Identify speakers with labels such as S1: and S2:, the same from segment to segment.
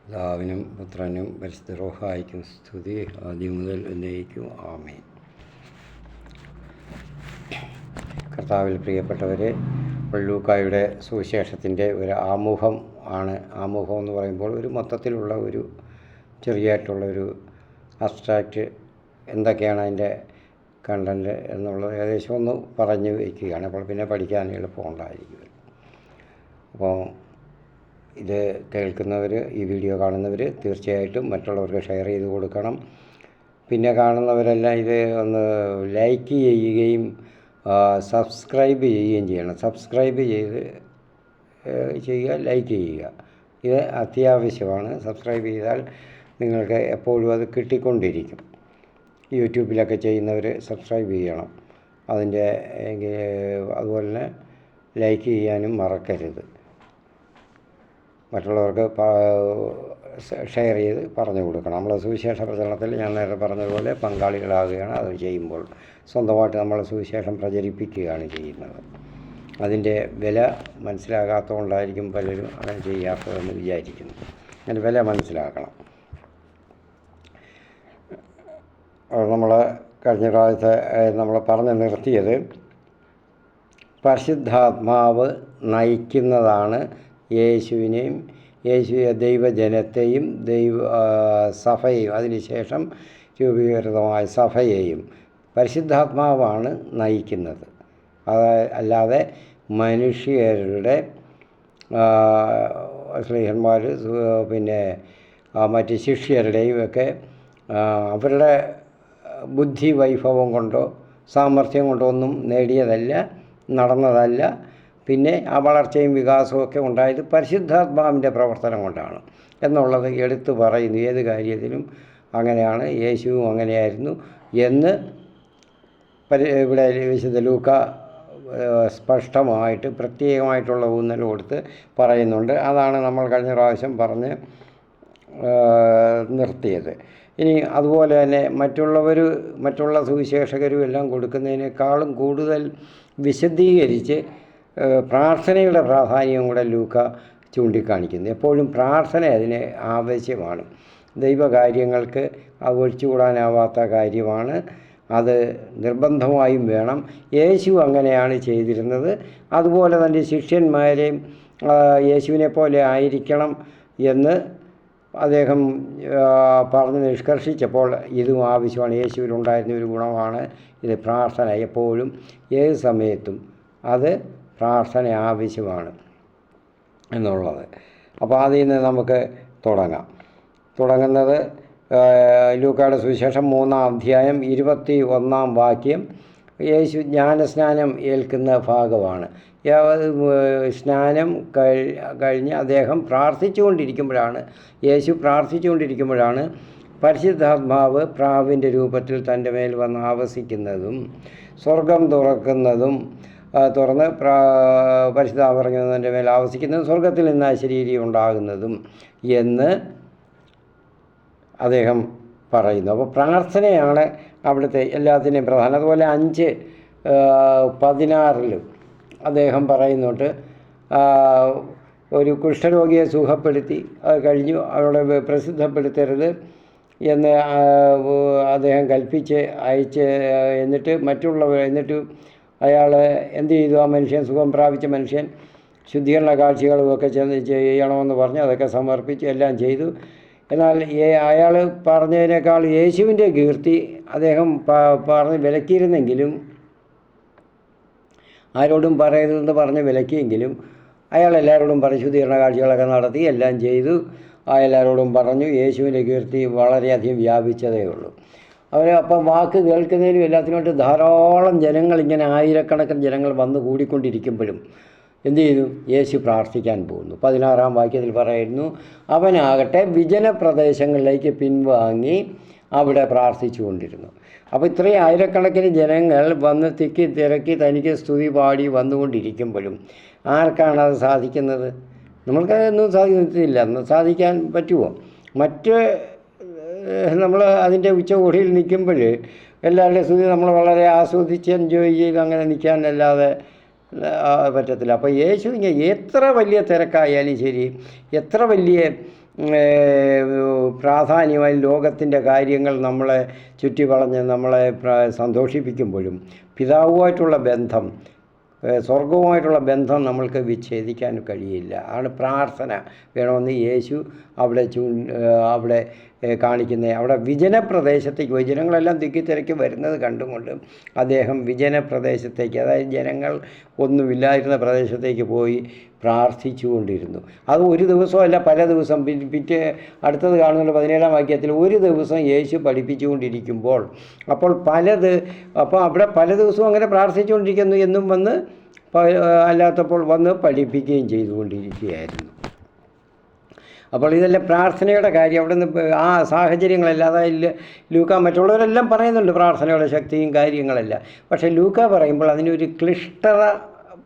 S1: പിതാവിനും പുത്രനും പരിശുദ്ധ റൂഹായിക്കും സ്തുതി ആദ്യം മുതൽ എന്നേക്കും ആമേൻ. കർത്താവിൽ പ്രിയപ്പെട്ടവരെ, ലൂക്കായുടെ സുവിശേഷത്തിൻ്റെ ഒരു ആമുഖം എന്ന് പറയുമ്പോൾ ഒരു മൊത്തത്തിലുള്ള ഒരു ചെറിയായിട്ടുള്ളൊരു അബ്സ്ട്രാക്റ്റ് എന്തൊക്കെയാണ് അതിൻ്റെ കണ്ടൻറ്റ് എന്നുള്ളത് ഏകദേശം ഒന്ന് പറഞ്ഞു വയ്ക്കുകയാണ്. അപ്പോൾ പിന്നെ പഠിക്കാൻ എളുപ്പമുണ്ടായിരിക്കും. അപ്പോൾ ഇത് കേൾക്കുന്നവർ, ഈ വീഡിയോ കാണുന്നവർ തീർച്ചയായിട്ടും മറ്റുള്ളവർക്ക് ഷെയർ ചെയ്ത് കൊടുക്കണം. പിന്നെ കാണുന്നവരെല്ലാം ഇത് ഒന്ന് ലൈക്ക് ചെയ്യുകയും സബ്സ്ക്രൈബ് ചെയ്യുകയും ചെയ്യണം. സബ്സ്ക്രൈബ് ചെയ്യുക, ലൈക്ക് ചെയ്യുക. ഇത് അത്യാവശ്യമാണ്. സബ്സ്ക്രൈബ് ചെയ്താൽ നിങ്ങൾക്ക് എപ്പോഴും അത് കിട്ടിക്കൊണ്ടിരിക്കും. യൂട്യൂബിലൊക്കെ ചെയ്യുന്നവർ സബ്സ്ക്രൈബ് ചെയ്യണം. അതുപോലെ തന്നെ ലൈക്ക് ചെയ്യാനും മറക്കരുത്. മറ്റുള്ളവർക്ക് ഷെയർ ചെയ്ത് പറഞ്ഞു കൊടുക്കണം. നമ്മൾ സുവിശേഷ പ്രചരണത്തിൽ ഞാൻ നേരത്തെ പറഞ്ഞതുപോലെ പങ്കാളികളാകുകയാണ്. അത് ചെയ്യുമ്പോൾ സ്വന്തമായിട്ട് നമ്മൾ സുവിശേഷം പ്രചരിപ്പിക്കുകയാണ് ചെയ്യുന്നത്. അതിൻ്റെ വില മനസ്സിലാകാത്തതുകൊണ്ടായിരിക്കും പലരും അങ്ങനെ ചെയ്യാത്തതെന്ന് വിചാരിക്കുന്നു. അതിൻ്റെ വില മനസ്സിലാക്കണം. നമ്മൾ കഴിഞ്ഞ പ്രാവശ്യത്തെ നമ്മൾ പറഞ്ഞു നിർത്തിയത് പരിശുദ്ധാത്മാവ് നയിക്കുന്നതാണ് യേശുവിനെയും ദൈവജനത്തെയും സഭയെയും അതിനുശേഷം രൂപീകൃതമായ സഭയെയും പരിശുദ്ധാത്മാവാണ് നയിക്കുന്നത്. അല്ലാതെ മനുഷ്യരുടെ സ്ലീഹന്മാർ പിന്നെ മറ്റ് ശിഷ്യരുടെയും ഒക്കെ അവരുടെ ബുദ്ധി വൈഭവം കൊണ്ടോ സാമർഥ്യം കൊണ്ടോ ഒന്നും നേടിയതല്ല, നടന്നതല്ല. പിന്നെ ആ വളർച്ചയും വികാസവും ഒക്കെ ഉണ്ടായത് പരിശുദ്ധാത്മാവിൻ്റെ പ്രവർത്തനം കൊണ്ടാണ് എന്നുള്ളത് എടുത്തു പറയുന്നു. ഏത് കാര്യത്തിലും അങ്ങനെയാണ്, യേശുവും അങ്ങനെയായിരുന്നു എന്ന് ഇവിടെ വിശുദ്ധ ലൂക്ക സ്പഷ്ടമായിട്ട് പ്രത്യേകമായിട്ടുള്ള ഊന്നൽ കൊടുത്ത് പറയുന്നുണ്ട്. അതാണ് നമ്മൾ കഴിഞ്ഞ പ്രാവശ്യം പറഞ്ഞ് നിർത്തിയത്. ഇനി അതുപോലെ തന്നെ മറ്റുള്ള സുവിശേഷകരും എല്ലാം കൊടുക്കുന്നതിനേക്കാളും കൂടുതൽ വിശദീകരിച്ച് പ്രാർത്ഥനയുടെ പ്രാധാന്യം കൂടെ ലൂക്ക ചൂണ്ടിക്കാണിക്കുന്നു. എപ്പോഴും പ്രാർത്ഥന അതിന് ആവശ്യമാണ്. ദൈവകാര്യങ്ങൾക്ക് ഒഴിച്ചുകൂടാനാവാത്ത കാര്യമാണ്. അത് നിർബന്ധമായും വേണം. യേശു അങ്ങനെയാണ് ചെയ്തിരുന്നത്. അതുപോലെ തന്നെ ശിഷ്യന്മാരെയും യേശുവിനെ പോലെ ആയിരിക്കണം എന്ന് അദ്ദേഹം പറഞ്ഞ് നിഷ്കർഷിച്ചപ്പോൾ ഇതും ആവശ്യമാണ്. യേശുവിലുണ്ടായിരുന്ന ഒരു ഗുണമാണ് ഇത്, പ്രാർത്ഥന. എപ്പോഴും ഏത് സമയത്തും അത് പ്രാർത്ഥന ആവശ്യമാണ് എന്നുള്ളത്. അപ്പോൾ അതിൽ നിന്ന് നമുക്ക് തുടങ്ങുന്നത് ലൂക്കായുടെ സുവിശേഷം 3-ാം അധ്യായം 21-ാം വാക്യം യേശു ജ്ഞാനസ്നാനം ഏൽക്കുന്ന ഭാഗമാണ്. സ്നാനം കഴിഞ്ഞ് അദ്ദേഹം യേശു പ്രാർത്ഥിച്ചുകൊണ്ടിരിക്കുമ്പോഴാണ് പരിശുദ്ധാത്മാവ് പ്രാവിൻ്റെ രൂപത്തിൽ തൻ്റെ മേൽ വന്ന് ആവസിക്കുന്നതും സ്വർഗം തുറന്ന് പരിശുദ്ധാത്മാവ് ഇറങ്ങുന്നതിൻ്റെ മേൽ ആവസിക്കുന്നതും സ്വർഗത്തിൽ നിന്ന് ശരീരം ഉണ്ടാകുന്നതും എന്ന് അദ്ദേഹം പറയുന്നു. അപ്പോൾ പ്രാർത്ഥനയാണ് അവിടുത്തെ എല്ലാത്തിനെയും പ്രധാനം. അതുപോലെ 5:16 അദ്ദേഹം പറയുന്നുണ്ട്, ഒരു കുഷ്ഠരോഗിയെ സുഖപ്പെടുത്തി അത് കഴിഞ്ഞു അവരുടെ പ്രസിദ്ധപ്പെടുത്തരുത് എന്ന് അദ്ദേഹം കൽപ്പിച്ച് എന്നിട്ട് അയാൾ എന്ത് ചെയ്തു? ആ മനുഷ്യൻ, സുഖം പ്രാപിച്ച മനുഷ്യൻ ശുദ്ധീകരണ കാഴ്ചകളുമൊക്കെ ചെയ്യണമെന്ന് പറഞ്ഞ് അതൊക്കെ സമർപ്പിച്ച് എല്ലാം ചെയ്തു. എന്നാൽ അയാൾ പറഞ്ഞതിനേക്കാൾ യേശുവിൻ്റെ കീർത്തി അദ്ദേഹം പറഞ്ഞ് വിലക്കിയിരുന്നെങ്കിലും, ആരോടും പറയരുതെന്ന് പറഞ്ഞ് വിലക്കിയെങ്കിലും അയാൾ എല്ലാവരോടും പറഞ്ഞ് ശുദ്ധീകരണ കാഴ്ചകളൊക്കെ നടത്തി എല്ലാം ചെയ്തു. എല്ലാവരോടും പറഞ്ഞു. യേശുവിൻ്റെ കീർത്തി വളരെയധികം വ്യാപിച്ചതേ ഉള്ളൂ. അപ്പം വാക്ക് കേൾക്കുന്നതിനും എല്ലാത്തിനുമായിട്ട് ധാരാളം ജനങ്ങൾ, ഇങ്ങനെ ആയിരക്കണക്കിന് ജനങ്ങൾ വന്നു കൂടിക്കൊണ്ടിരിക്കുമ്പോഴും എന്തു ചെയ്തു? യേശു പ്രാർത്ഥിക്കാൻ പോകുന്നു. 16-ാം വാക്യത്തിൽ പറയുന്നു, അവനാകട്ടെ വിജന പ്രദേശങ്ങളിലേക്ക് പിൻവാങ്ങി അവിടെ പ്രാർത്ഥിച്ചു കൊണ്ടിരുന്നു. അപ്പോൾ ഇത്രയും ആയിരക്കണക്കിന് ജനങ്ങൾ വന്ന് തിക്കി തിരക്കി തനിക്ക് സ്തുതി പാടി വന്നുകൊണ്ടിരിക്കുമ്പോഴും ആർക്കാണത് സാധിക്കുന്നത്? നമ്മൾക്കതൊന്നും സാധിക്കുന്നില്ല. സാധിക്കാൻ പറ്റുമോ? നമ്മൾ അതിൻ്റെ ഉച്ചകോടിയിൽ നിൽക്കുമ്പോൾ എല്ലാവരുടെയും സ്തുതി നമ്മൾ വളരെ ആസ്വദിച്ച് എൻജോയ് ചെയ്ത് അങ്ങനെ നിൽക്കാനല്ലാതെ പറ്റത്തില്ല. അപ്പോൾ യേശു എത്ര വലിയ തിരക്കായാലും ശരി, എത്ര വലിയ പ്രാധാന്യമായി ലോകത്തിൻ്റെ കാര്യങ്ങൾ നമ്മളെ ചുറ്റിവളഞ്ഞ് നമ്മളെ സന്തോഷിപ്പിക്കുമ്പോഴും പിതാവുമായിട്ടുള്ള ബന്ധം, സ്വർഗവുമായിട്ടുള്ള ബന്ധം നമ്മൾക്ക് വിച്ഛേദിക്കാൻ കഴിയില്ല. ആണ് പ്രാർത്ഥന വേണമെന്ന് യേശു അവിടെ കാണിക്കുന്ന അവിടെ വിജനപ്രദേശത്തേക്ക് പോയി. ജനങ്ങളെല്ലാം തിക്കിത്തിരക്കി വരുന്നത് കണ്ടുകൊണ്ട് അദ്ദേഹം വിജനപ്രദേശത്തേക്ക്, അതായത് ജനങ്ങൾ ഒന്നുമില്ലായിരുന്ന പ്രദേശത്തേക്ക് പോയി പ്രാർത്ഥിച്ചു കൊണ്ടിരുന്നു. അത് ഒരു ദിവസമല്ല, പല ദിവസം. അടുത്തത് കാണുന്നുണ്ട് 17-ാം വാക്യത്തിൽ, ഒരു ദിവസം യേശു പഠിപ്പിച്ചുകൊണ്ടിരിക്കുമ്പോൾ അപ്പോൾ അവിടെ പല ദിവസവും അങ്ങനെ പ്രാർത്ഥിച്ചുകൊണ്ടിരിക്കുന്നു എന്നും വന്ന് അല്ലാത്തപ്പോൾ വന്ന് പഠിപ്പിക്കുകയും ചെയ്തുകൊണ്ടിരിക്കുകയായിരുന്നു. അപ്പോൾ ഇതെല്ലാം പ്രാർത്ഥനയുടെ കാര്യം. അവിടെ നിന്ന് ആ സാഹചര്യങ്ങളല്ല, അതായത് ലൂക്ക മറ്റുള്ളവരെല്ലാം പറയുന്നുണ്ട് പ്രാർത്ഥനയുടെ ശക്തിയും കാര്യങ്ങളെല്ലാം. പക്ഷേ ലൂക്ക പറയുമ്പോൾ അതിനൊരു ക്ലിഷ്ടത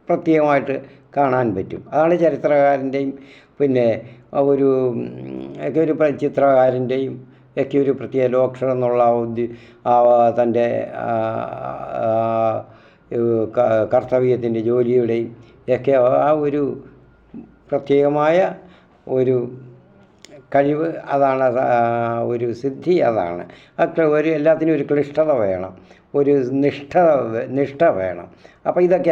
S1: പ്രത്യേകമായിട്ട് കാണാൻ പറ്റും. അതാണ് ചരിത്രകാരൻ്റെയും പിന്നെ ഒരു ചിത്രകാരൻ്റെയും ഒക്കെ ഒരു പ്രത്യേക ലോക്ഷർ എന്നുള്ള തൻ്റെ കർത്തവ്യത്തിൻ്റെ ജോലിയുടെയും ഒക്കെ ആ ഒരു പ്രത്യേകമായ ഒരു കഴിവ് അതാണ്, ഒരു സിദ്ധി അതാണ്. എല്ലാത്തിനും ഒരു ക്ലിഷ്ടത വേണം, ഒരു നിഷ്ഠ വേണം. അപ്പോൾ ഇതൊക്കെ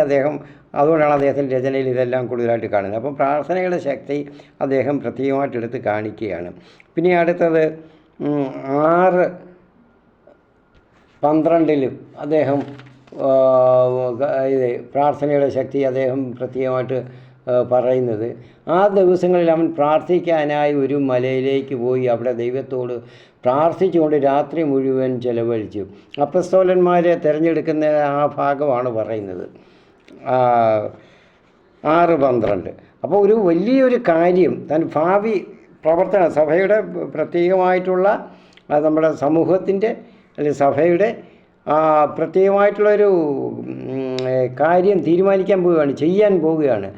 S1: അതുകൊണ്ടാണ് അദ്ദേഹത്തിൻ്റെ രചനയിൽ ഇതെല്ലാം കൂടുതലായിട്ട് കാണുന്നത്. അപ്പം പ്രാർത്ഥനയുടെ ശക്തി അദ്ദേഹം പ്രത്യേകമായിട്ട് എടുത്ത് കാണിക്കുകയാണ്. പിന്നെ അടുത്തത് 6:12 അദ്ദേഹം പ്രാർത്ഥനയുടെ ശക്തി അദ്ദേഹം പ്രത്യേകമായിട്ട് പറയുന്നത്, ആ ദിവസങ്ങളിൽ അവൻ പ്രാർത്ഥിക്കാനായി ഒരു മലയിലേക്ക് പോയി അവിടെ ദൈവത്തോട് പ്രാർത്ഥിച്ചുകൊണ്ട് രാത്രി മുഴുവൻ ചെലവഴിച്ചു. അപ്പസ്തോലന്മാരെ തിരഞ്ഞെടുക്കുന്ന ആ ഭാഗമാണ് പറയുന്നത് 6:12. അപ്പോൾ ഒരു വലിയൊരു കാര്യം ഭാവി പ്രവർത്തന സഭയുടെ പ്രത്യേകമായിട്ടുള്ള നമ്മുടെ സമൂഹത്തിൻ്റെ അല്ലെങ്കിൽ സഭയുടെ പ്രത്യേകമായിട്ടുള്ളൊരു കാര്യം തീരുമാനിക്കാൻ പോവുകയാണ്, ചെയ്യാൻ പോവുകയാണ്.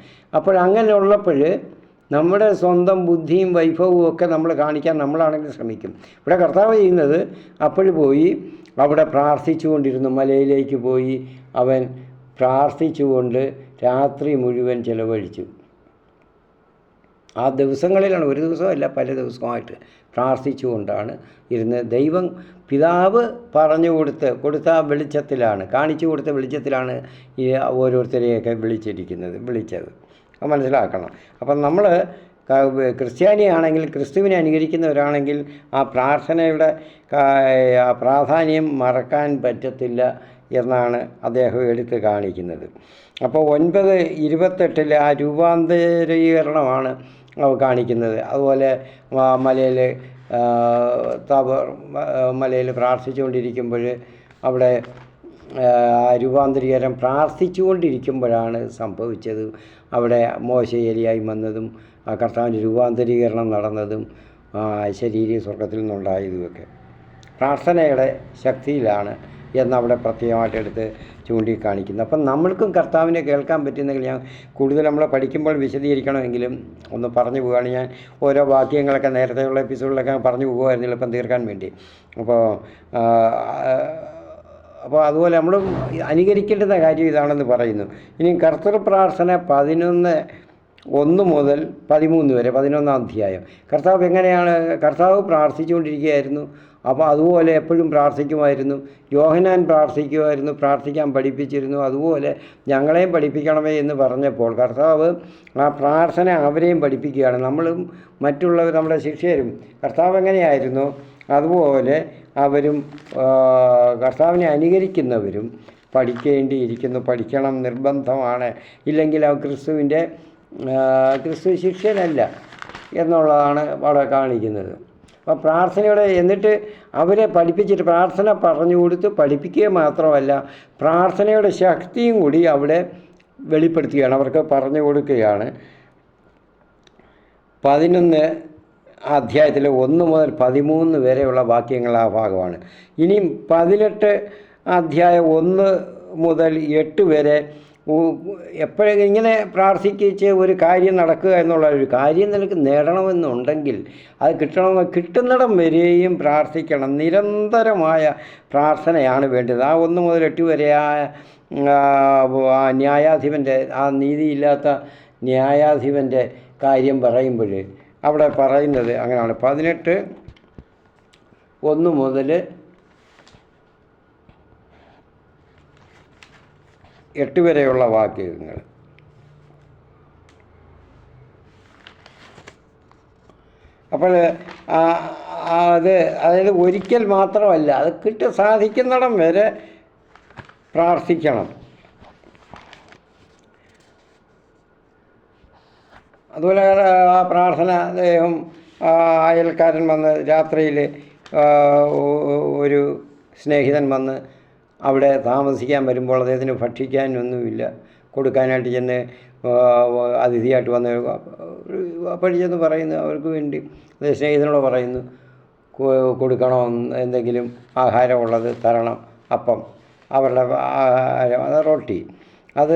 S1: അങ്ങനെയുള്ളപ്പോൾ നമ്മുടെ സ്വന്തം ബുദ്ധിയും വൈഭവവും ഒക്കെ നമ്മൾ കാണിക്കാൻ നമ്മളാണെങ്കിൽ ശ്രമിക്കും. ഇവിടെ കർത്താവ് ചെയ്യുന്നത്, പോയി അവിടെ പ്രാർത്ഥിച്ചുകൊണ്ടിരുന്നു. മലയിലേക്ക് പോയി അവൻ പ്രാർത്ഥിച്ചുകൊണ്ട് രാത്രി മുഴുവൻ ചെലവഴിച്ചു. ആ ദിവസങ്ങളിലാണ്, ഒരു ദിവസമല്ല പല ദിവസമായിട്ട് പ്രാർത്ഥിച്ചുകൊണ്ടാണ് ഇരുന്ന് ദൈവം പിതാവ് പറഞ്ഞു കൊടുത്ത വെളിച്ചത്തിലാണ്, കാണിച്ചു കൊടുത്ത വെളിച്ചത്തിലാണ് ഈ ഓരോരുത്തരെയൊക്കെ വിളിച്ചത്. മനസ്സിലാക്കണം. അപ്പം നമ്മൾ ക്രിസ്ത്യാനിയാണെങ്കിൽ, ക്രിസ്തുവിനെ അനുകരിക്കുന്നവരാണെങ്കിൽ ആ പ്രാർത്ഥനയുടെ പ്രാധാന്യം മറക്കാൻ പറ്റത്തില്ല എന്നാണ് അദ്ദേഹം എടുത്ത് കാണിക്കുന്നത്. അപ്പോൾ 9:28 ആ രൂപാന്തരീകരണമാണ് കാണിക്കുന്നത്. അതുപോലെ മലയിൽ പ്രാർത്ഥിച്ചുകൊണ്ടിരിക്കുമ്പോൾ അവിടെ രൂപാന്തരീകരണം പ്രാർത്ഥിച്ചുകൊണ്ടിരിക്കുമ്പോഴാണ് സംഭവിച്ചത്. അവിടെ മോശ ഏലിയായി വന്നതും കർത്താവിൻ്റെ രൂപാന്തരീകരണം നടന്നതും ശരീര സ്വർഗത്തിൽ നിന്നുണ്ടായതുമൊക്കെ പ്രാർത്ഥനയുടെ ശക്തിയിലാണ് എന്നവിടെ പ്രത്യേകമായിട്ട് എടുത്ത് ചൂണ്ടിക്കാണിക്കുന്നു. അപ്പം നമ്മൾക്കും കർത്താവിനെ കേൾക്കാൻ പറ്റുന്നെങ്കിൽ, ഞാൻ കൂടുതൽ നമ്മൾ പഠിക്കുമ്പോൾ വിശദീകരിക്കണമെങ്കിലും ഒന്ന് പറഞ്ഞു പോവുകയാണ്. ഞാൻ ഓരോ വാക്യങ്ങളൊക്കെ നേരത്തെയുള്ള എപ്പിസോഡിലൊക്കെ പറഞ്ഞു പോകുമായിരുന്നു എളുപ്പം തീർക്കാൻ വേണ്ടി. അപ്പോൾ അതുപോലെ നമ്മൾ അനുകരിക്കേണ്ടുന്ന കാര്യം ഇതാണെന്ന് പറയുന്നു. ഇനി കർത്തൃ പ്രാർത്ഥന 11:1 മുതൽ 13 വരെ 11-ാം അധ്യായം. കർത്താവ് പ്രാർത്ഥിച്ചുകൊണ്ടിരിക്കുകയായിരുന്നു. അപ്പോൾ അതുപോലെ എപ്പോഴും പ്രാർത്ഥിക്കുമായിരുന്നു. യോഹന്നാൻ പ്രാർത്ഥിക്കാൻ പഠിപ്പിച്ചിരുന്നു. അതുപോലെ ഞങ്ങളെയും പഠിപ്പിക്കണമേ എന്ന് പറഞ്ഞപ്പോൾ കർത്താവ് ആ പ്രാർത്ഥന അവരെയും പഠിപ്പിക്കുകയാണ്. നമ്മളും മറ്റുള്ളവർ, നമ്മുടെ ശിഷ്യരും കർത്താവ് എങ്ങനെയായിരുന്നു അതുപോലെ അവരും കർത്താവിനെ അനുകരിക്കുന്നവരും പഠിക്കണം, നിർബന്ധമാണ്. ഇല്ലെങ്കിൽ ആ ക്രിസ്തു ശിഷ്യനല്ല എന്നുള്ളതാണ് അവിടെ കാണിക്കുന്നത്. അപ്പോൾ പ്രാർത്ഥനയുടെ എന്നിട്ട് അവരെ പഠിപ്പിച്ചിട്ട് പ്രാർത്ഥന പറഞ്ഞു കൊടുത്ത് പഠിപ്പിക്കുക മാത്രമല്ല, പ്രാർത്ഥനയുടെ ശക്തിയും കൂടി അവിടെ വെളിപ്പെടുത്തുകയാണ്, അവർക്ക് പറഞ്ഞു കൊടുക്കുകയാണ്. 11 അധ്യായത്തിലെ 1 മുതൽ 13 വരെയുള്ള വാക്യങ്ങൾ ആ ഭാഗമാണ്. ഇനിയും 18 അധ്യായം 1 മുതൽ 8 വരെ എപ്പോഴെങ്കിലും ഇങ്ങനെ പ്രാർത്ഥിച്ച് ഒരു കാര്യം നടക്കുക എന്നുള്ള ഒരു കാര്യം നിനക്ക് നേടണമെന്നുണ്ടെങ്കിൽ അത് കിട്ടുന്നിടം വരെയും പ്രാർത്ഥിക്കണം. നിരന്തരമായ പ്രാർത്ഥനയാണ് വേണ്ടത്. ആ 1 മുതൽ 8 വരെ ആ ന്യായാധിപൻ്റെ, ആ നീതിയില്ലാത്ത ന്യായാധിപൻ്റെ കാര്യം പറയുമ്പോൾ അവിടെ പറയുന്നത് അങ്ങനെയാണ്. 18:1 മുതൽ 8 വരെയുള്ള വാക്യങ്ങൾ. അപ്പോൾ അതായത് ഒരിക്കൽ മാത്രമല്ല, അത് സാധിക്കുന്നിടം വരെ പ്രാർത്ഥിക്കണം. അതുപോലെ ആ പ്രാർത്ഥന അദ്ദേഹം അയൽക്കാരൻ വന്ന് രാത്രിയിൽ ഒരു സ്നേഹിതൻ വന്ന് അവിടെ താമസിക്കാൻ വരുമ്പോൾ അദ്ദേഹത്തിന് ഭക്ഷിക്കാനൊന്നുമില്ല, കൊടുക്കാനായിട്ട് ചെന്ന് അതിഥിയായിട്ട് വന്ന് അപ്പോൾ ചെന്ന് പറയുന്നു, അവർക്ക് വേണ്ടി സ്നേഹിതനോട് പറയുന്നു, കൊടുക്കണോ, എന്തെങ്കിലും ആഹാരമുള്ളത് തരണം, അപ്പം അവരുടെ ആഹാരം, അത് റൊട്ടി, അത്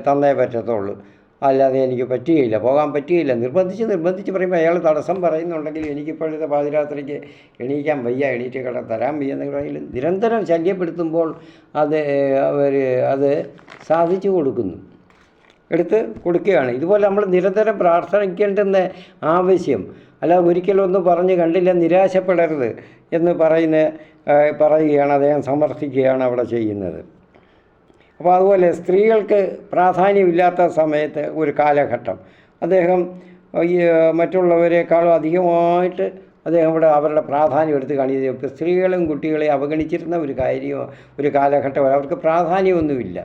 S1: തന്നേ പറ്റത്തുള്ളൂ, അല്ലാതെ എനിക്ക് പറ്റുകയില്ല, പോകാൻ പറ്റുകയില്ല. നിർബന്ധിച്ച് പറയുമ്പോൾ അയാൾ തടസ്സം പറയുന്നുണ്ടെങ്കിൽ എനിക്കിപ്പോഴത്തെ പാതിരാത്രിക്ക് എണീക്കാൻ വയ്യ, എണീറ്റ് തരാൻ വയ്യ എന്നൊക്കെ നിരന്തരം ശല്യപ്പെടുത്തുമ്പോൾ അത് സാധിച്ചു എടുത്ത് കൊടുക്കുകയാണ്. ഇതുപോലെ നമ്മൾ നിരന്തരം പ്രാർത്ഥിക്കേണ്ടുന്ന ആവശ്യം, അല്ല ഒരിക്കലൊന്ന് പറഞ്ഞ് കണ്ടില്ല നിരാശപ്പെടരുത് എന്ന് പറയുകയാണ്, അദ്ദേഹം സമർത്ഥിക്കുകയാണ് അവിടെ ചെയ്യുന്നത്. അപ്പോൾ അതുപോലെ സ്ത്രീകൾക്ക് പ്രാധാന്യമില്ലാത്ത സമയത്ത് ഒരു കാലഘട്ടം അദ്ദേഹം മറ്റുള്ളവരെക്കാളും അധികമായിട്ട് അദ്ദേഹം ഇവിടെ അവരുടെ പ്രാധാന്യം എടുത്ത് കാണിക്കുന്നത്. സ്ത്രീകളും കുട്ടികളെയും അവഗണിച്ചിരുന്ന ഒരു കാലഘട്ടം, അവർക്ക് പ്രാധാന്യമൊന്നുമില്ല.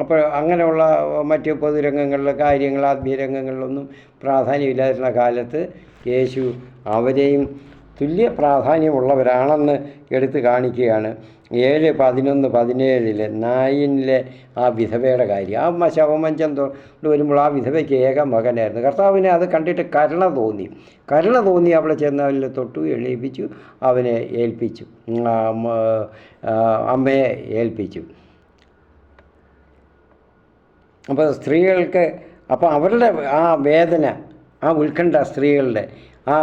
S1: അപ്പോൾ അങ്ങനെയുള്ള മറ്റ് പൊതുരംഗങ്ങളിലെ കാര്യങ്ങൾ, ആത്മീയരംഗങ്ങളിലൊന്നും പ്രാധാന്യമില്ലാതിരുന്ന കാലത്ത് യേശു അവരെയും തുല്യ പ്രാധാന്യമുള്ളവരാണെന്ന് എടുത്ത് കാണിക്കുകയാണ്. 7:11-17 നായിനിലെ ആ വിധവയുടെ കാര്യം, ആ ശവമഞ്ചം കൊണ്ട് വരുമ്പോൾ ആ വിധവയ്ക്ക് ഏക മകനായിരുന്നു. കർത്താവിനെ അത് കണ്ടിട്ട് കരുണ തോന്നി അവിടെ ചെന്ന് അവരിൽ തൊട്ടു, എണീപ്പിച്ചു, അവനെ ഏൽപ്പിച്ചു, അമ്മയെ ഏൽപ്പിച്ചു. അപ്പോൾ സ്ത്രീകൾക്ക്, അപ്പോൾ അവരുടെ ആ വേദന, ആ ഉത്കണ്ഠ സ്ത്രീകളുടെ, ആ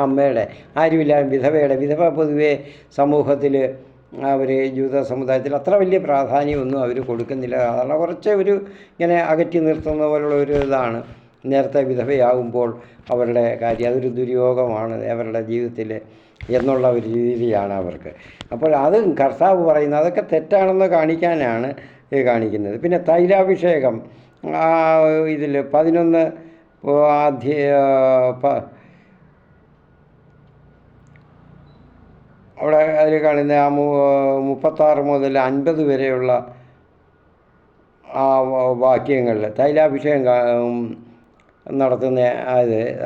S1: അമ്മയുടെ, ആരുമില്ല വിധവ പൊതുവെ സമൂഹത്തിൽ അവർ ജൂത സമുദായത്തിൽ അത്ര വലിയ പ്രാധാന്യമൊന്നും അവർ കൊടുക്കുന്നില്ല. സാധാരണ കുറച്ച് ഇങ്ങനെ അകറ്റി നിർത്തുന്ന പോലുള്ള ഒരു ഇതാണ്. നേരത്തെ വിധവയാകുമ്പോൾ അവരുടെ കാര്യം അതൊരു ദുര്യോഗമാണ് അവരുടെ ജീവിതത്തിൽ എന്നുള്ള ഒരു രീതിയാണ് അവർക്ക്. അപ്പോൾ അത് കർത്താവ് പറയുന്നത് അതൊക്കെ തെറ്റാണെന്ന് കാണിക്കാനാണ് കാണിക്കുന്നത്. പിന്നെ തൈലാഭിഷേകം ഇതിൽ 11 അവിടെ അതിൽ കാണുന്ന ആ 36 മുതൽ 50 വരെയുള്ള ആ വാക്യങ്ങളിൽ തൈലാഭിഷേകം നടത്തുന്ന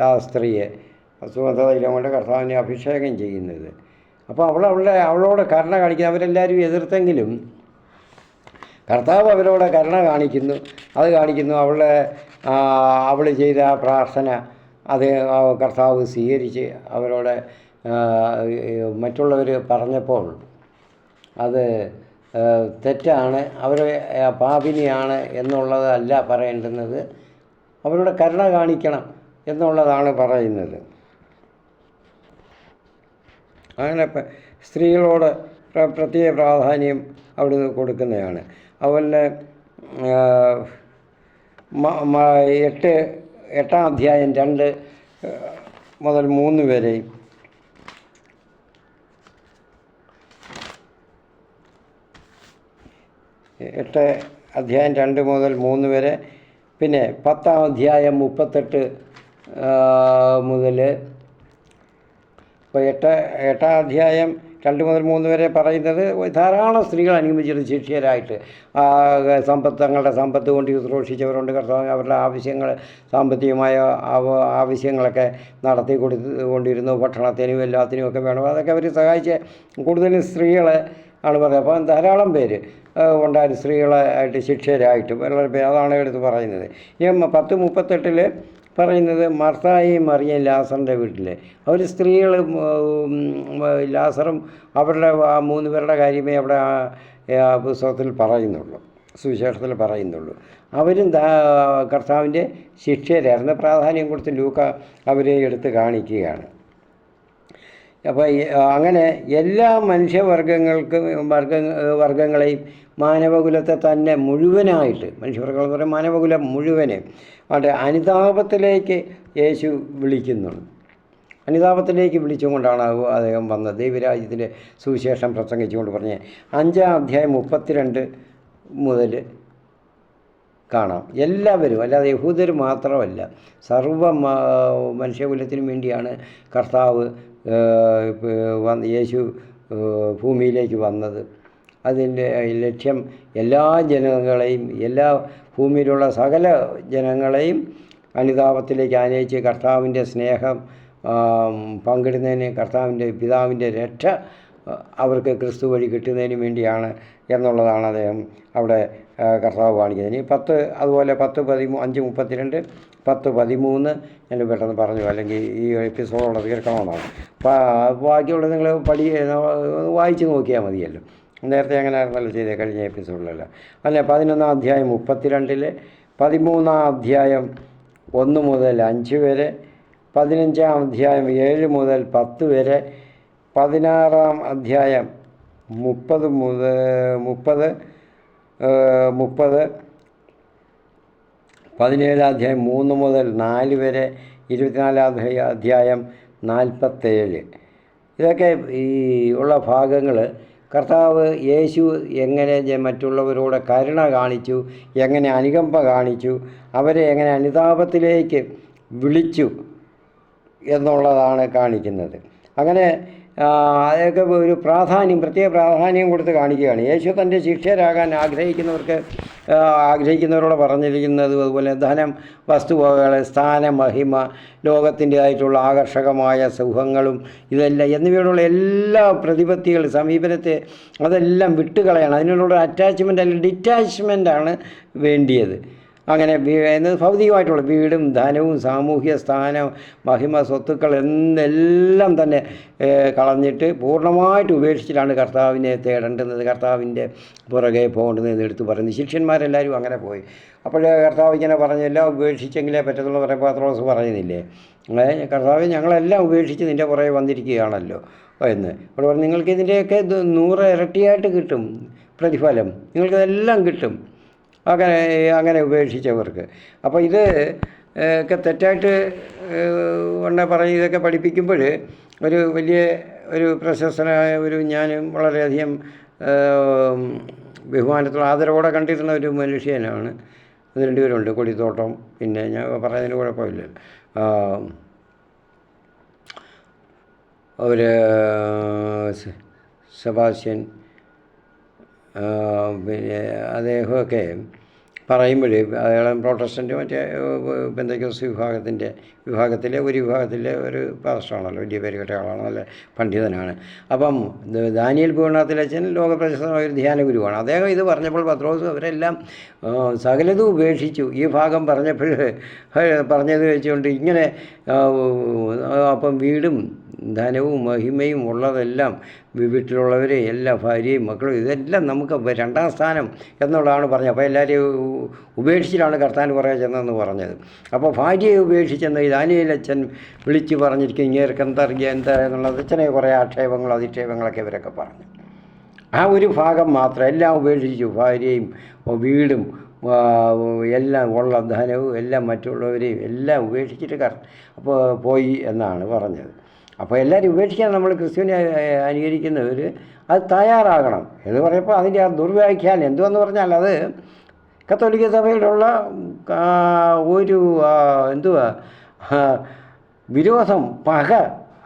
S1: ആ സ്ത്രീയെ സുഗന്ധതൈലം കൊണ്ട് കർത്താവിനെ അഭിഷേകം ചെയ്യുന്നത്. അപ്പോൾ അവളോട് കരുണ കാണിക്കുന്നത് അവരെല്ലാവരും എതിർത്തെങ്കിലും കർത്താവ് അവരോട് കരുണ കാണിക്കുന്നു. അവൾ ചെയ്ത ആ പ്രാർത്ഥന അത് കർത്താവ് സ്വീകരിച്ച് അവരോട് മറ്റുള്ളവർ പറഞ്ഞപ്പോൾ അത് തെറ്റാണ്, അവർ പാപിനിയാണ് എന്നുള്ളതല്ല പറയേണ്ടുന്നത്, അവരുടെ കരുണ കാണിക്കണം എന്നുള്ളതാണ് പറയുന്നത്. അങ്ങനെ സ്ത്രീകളോട് പ്രത്യേക പ്രാധാന്യം അവിടുന്ന് കൊടുക്കുന്നതാണ്. അതുപോലെ 8-ാം അധ്യായം 2 മുതൽ 3 വരെയും 8-ാം അധ്യായം 2 മുതൽ 3 വരെ, പിന്നെ 10-ാം അധ്യായം 38 മുതൽ, ഇപ്പോൾ 8-ാം അധ്യായം 2 മുതൽ 3 വരെ പറയുന്നത് ധാരാളം സ്ത്രീകൾ അനുഗമിച്ചിട്ട് ശിഷ്യരായിട്ട് തങ്ങളുടെ സമ്പത്ത് കൊണ്ട് ശുശ്രൂഷിച്ചവരുണ്ട്. കർത്താവ് അവരുടെ ആവശ്യങ്ങൾ, സാമ്പത്തികമായ ആവശ്യങ്ങളൊക്കെ നടത്തി കൊണ്ടിരുന്നു. ഭക്ഷണത്തിനും എല്ലാത്തിനും ഒക്കെ വേണം, അതൊക്കെ അവർ സഹായിച്ച കൂടുതലും സ്ത്രീകളെ ആണ് പറയുന്നത്. അപ്പോൾ ധാരാളം പേര് ഉണ്ടായിരുന്നു സ്ത്രീകളായിട്ട് ശിഷ്യരായിട്ട് വളരെ പേര്, അതാണ് എടുത്ത് പറയുന്നത്. ഇനി 10:38 പറയുന്നത് മർത്തായും മറിയയും ലാസറിൻ്റെ വീട്ടിൽ അവർ സ്ത്രീകൾ, ലാസറും അവരുടെ 3 പേരുടെ കാര്യമേ അവിടെ പുസ്തകത്തിൽ പറയുന്നുള്ളൂ, സുവിശേഷത്തിൽ പറയുന്നുള്ളൂ. അവരും കർത്താവിൻ്റെ ശിഷ്യരായിരുന്നു. പ്രാധാന്യം കൊടുത്ത് ലൂക്ക അവരെ എടുത്ത് കാണിക്കുകയാണ്. അപ്പോൾ അങ്ങനെ എല്ലാ മനുഷ്യവർഗങ്ങൾക്കും വർഗങ്ങളെയും മാനവകുലത്തെ തന്നെ മുഴുവനായിട്ട്, മനുഷ്യവർഗങ്ങൾ എന്ന് പറയുമ്പോൾ മാനവകുലം മുഴുവനെ അവിടെ അനുതാപത്തിലേക്ക് യേശു വിളിക്കുന്നുണ്ട്. അനുതാപത്തിലേക്ക് വിളിച്ചുകൊണ്ടാണ് അദ്ദേഹം വന്നത്. ദൈവരാജ്യത്തിൻ്റെ സുവിശേഷം പ്രസംഗിച്ചുകൊണ്ട് പറഞ്ഞ് 5-ാം അധ്യായം 32 മുതൽ കാണാം. എല്ലാവരും, അല്ലാതെ യഹൂദർ മാത്രമല്ല, സർവ്വ മനുഷ്യകുലത്തിനും വേണ്ടിയാണ് കർത്താവ് യേശു ഭൂമിയിലേക്ക് വന്നത്. അതിൻ്റെ ലക്ഷ്യം എല്ലാ ജനങ്ങളെയും, എല്ലാ ഭൂമിയിലുള്ള സകല ജനങ്ങളെയും അനുതാപത്തിലേക്ക് ആനയിച്ച് കർത്താവിൻ്റെ സ്നേഹം പങ്കിടുന്നതിന്, കർത്താവിൻ്റെ പിതാവിൻ്റെ രക്ഷ അവർക്ക് ക്രിസ്തു വഴി കിട്ടുന്നതിന് വേണ്ടിയാണ് എന്നുള്ളതാണ് അദ്ദേഹം അവിടെ കർത്താവ് കാണിക്കുന്നത്. ഇനി 10 അതുപോലെ 5:32 10:13 ഞാൻ പെട്ടെന്ന് പറഞ്ഞു, അല്ലെങ്കിൽ ഈ എപ്പിസോഡോടെ തീർക്കണമെന്നാണ്. ബാക്കിയുള്ളത് നിങ്ങൾ വായിച്ച് നോക്കിയാൽ മതിയല്ലോ. നേരത്തെ അങ്ങനെയായിരുന്നല്ലോ ചെയ്തേ കഴിഞ്ഞ എപ്പിസോഡിലല്ല. അല്ല, 11-ാം അധ്യായം 32 13-ാം അധ്യായം 1 മുതൽ 5 വരെ, 15-ാം അധ്യായം 7 മുതൽ 10 വരെ, 16-ാം അധ്യായം 30 17-ാം അധ്യായം 3 മുതൽ 4 വരെ, 24-ാം അധ്യായം 47. ഇതൊക്കെ ഈ ഉള്ള ഭാഗങ്ങൾ കർത്താവ് യേശു എങ്ങനെ മറ്റുള്ളവരോട് കരുണ കാണിച്ചു, എങ്ങനെ അനുകമ്പ കാണിച്ചു, അവരെ എങ്ങനെ അനുതാപത്തിലേക്ക് വിളിച്ചു എന്നുള്ളതാണ് കാണിക്കുന്നത്. അങ്ങനെ അതൊക്കെ ഒരു പ്രത്യേക പ്രാധാന്യം കൊടുത്ത് കാണിക്കുകയാണ്. യേശു തൻ്റെ ശിഷ്യരാകാൻ ആഗ്രഹിക്കുന്നവരോട് പറഞ്ഞിരിക്കുന്നത് അതുപോലെ ധനം, വസ്തുവകകൾ, സ്ഥാനം, മഹിമ, ലോകത്തിൻ്റെതായിട്ടുള്ള ആകർഷകമായ സുഖങ്ങളും ഇതെല്ലാം എന്നിവയോടുള്ള എല്ലാ പ്രതിപത്തികൾ, സമീപനത്തെ അതെല്ലാം വിട്ടുകളയണം. അതിനുള്ള അറ്റാച്ച്മെൻ്റ് അല്ലെങ്കിൽ ഡിറ്റാച്ച്മെൻ്റാണ് വേണ്ടിയത്. അങ്ങനെ ഭൗതികമായിട്ടുള്ള വീടും ധനവും സാമൂഹ്യ സ്ഥാനം, മഹിമ, സ്വത്തുക്കൾ എന്നെല്ലാം തന്നെ കളഞ്ഞിട്ട് പൂർണ്ണമായിട്ട് ഉപേക്ഷിച്ചിട്ടാണ് കർത്താവിനെ തേടേണ്ടുന്നത്, കർത്താവിൻ്റെ പുറകെ പോകേണ്ടതെന്ന് എടുത്ത് പറയുന്നത്. ശിഷ്യന്മാരെല്ലാവരും അങ്ങനെ പോയി. അപ്പോൾ കർത്താവ് ഇങ്ങനെ പറഞ്ഞ് എല്ലാം ഉപേക്ഷിച്ചെങ്കിലേ പറ്റത്തുള്ള പറയുമ്പോൾ പത്രോസ് പറയുന്നില്ലേ, കർത്താവ് ഞങ്ങളെല്ലാം ഉപേക്ഷിച്ച് നിൻ്റെ പുറകെ വന്നിരിക്കുകയാണല്ലോ എന്ന്. അപ്പോൾ പറഞ്ഞു, നിങ്ങൾക്ക് ഇതിൻ്റെയൊക്കെ 100 ഇരട്ടിയായിട്ട് കിട്ടും പ്രതിഫലം, നിങ്ങൾക്കിതെല്ലാം കിട്ടും അങ്ങനെ ഉപേക്ഷിച്ചവർക്ക്. അപ്പോൾ ഇത് ഒക്കെ തെറ്റായിട്ട് ഇതൊക്കെ പഠിപ്പിക്കുമ്പോൾ വലിയ പ്രശസ്തനായ ഞാനും വളരെയധികം ബഹുമാനത്തോടെ ആദരവോടെ കണ്ടിരുന്ന ഒരു മനുഷ്യനാണ്. 2 പേരുണ്ട്, കൊടിത്തോട്ടം, പിന്നെ ഞാൻ പറയുന്നതിന് കുഴപ്പമില്ല, സെബാസ്റ്റ്യൻ. പിന്നെ അദ്ദേഹമൊക്കെ പറയുമ്പോൾ അയാൾ പ്രൊട്ടസ്റ്റൻ്റ് മറ്റേ പെന്തക്കോസ്ത് വിഭാഗത്തിലെ ഒരു പാസ്റ്ററാണല്ലോ, വലിയ പേര് കേട്ട ആളാണ്, നല്ല പണ്ഡിതനാണ്. അപ്പം ദാനിയേൽ പൂർണ്ണത്തിലച്ഛൻ ലോകപ്രശസ്തമായ ഒരു ധ്യാന ഗുരുവാണ്. അദ്ദേഹം ഇത് പറഞ്ഞപ്പോൾ പത്രോസ് അവരെല്ലാം സകലതും ഉപേക്ഷിച്ചു. ഈ ഭാഗം പറഞ്ഞത് വെച്ചുകൊണ്ട് ഇങ്ങനെ അപ്പം വീടും ധനവും മഹിമയും ഉള്ളതെല്ലാം, വീട്ടിലുള്ളവരെ എല്ലാ ഭാര്യയും മക്കളും ഇതെല്ലാം നമുക്ക് 2ാം സ്ഥാനം എന്നുള്ളതാണ് പറഞ്ഞത്. അപ്പോൾ എല്ലാവരെയും ഉപേക്ഷിച്ചിട്ടാണ് കർത്താൻ പുറകെ ചെന്നതെന്ന് പറഞ്ഞത്. അപ്പോൾ ഭാര്യയെ ഉപേക്ഷിച്ചെന്ന് ദാനിയേലച്ഛൻ വിളിച്ച് പറഞ്ഞിരിക്കും, ഇങ്ങേർക്ക് എന്താ എന്നുള്ളത് അച്ഛനെ കുറേ ആക്ഷേപങ്ങളും അധിക്ഷേപങ്ങളൊക്കെ ഇവരൊക്കെ പറഞ്ഞു. ആ ഒരു ഭാഗം മാത്രം എല്ലാം ഉപേക്ഷിച്ചു, ഭാര്യയും വീടും എല്ലാം ഉള്ള ധനവും എല്ലാം മറ്റുള്ളവരെയും എല്ലാം ഉപേക്ഷിച്ചിട്ട് അപ്പോൾ പോയി എന്നാണ് പറഞ്ഞത്. അപ്പോൾ എല്ലാവരും ഉപേക്ഷിക്കാൻ നമ്മൾ ക്രിസ്തുവിനെ അനുകരിക്കുന്നവർ അത് തയ്യാറാകണം എന്ന് പറയുമ്പോൾ അതിൻ്റെ ആ ദുർവ്യാഖ്യാനം എന്തുവെന്ന് പറഞ്ഞാൽ അത് കത്തോലിക്ക സഭയിലുള്ള ഒരു വിരോധം, പക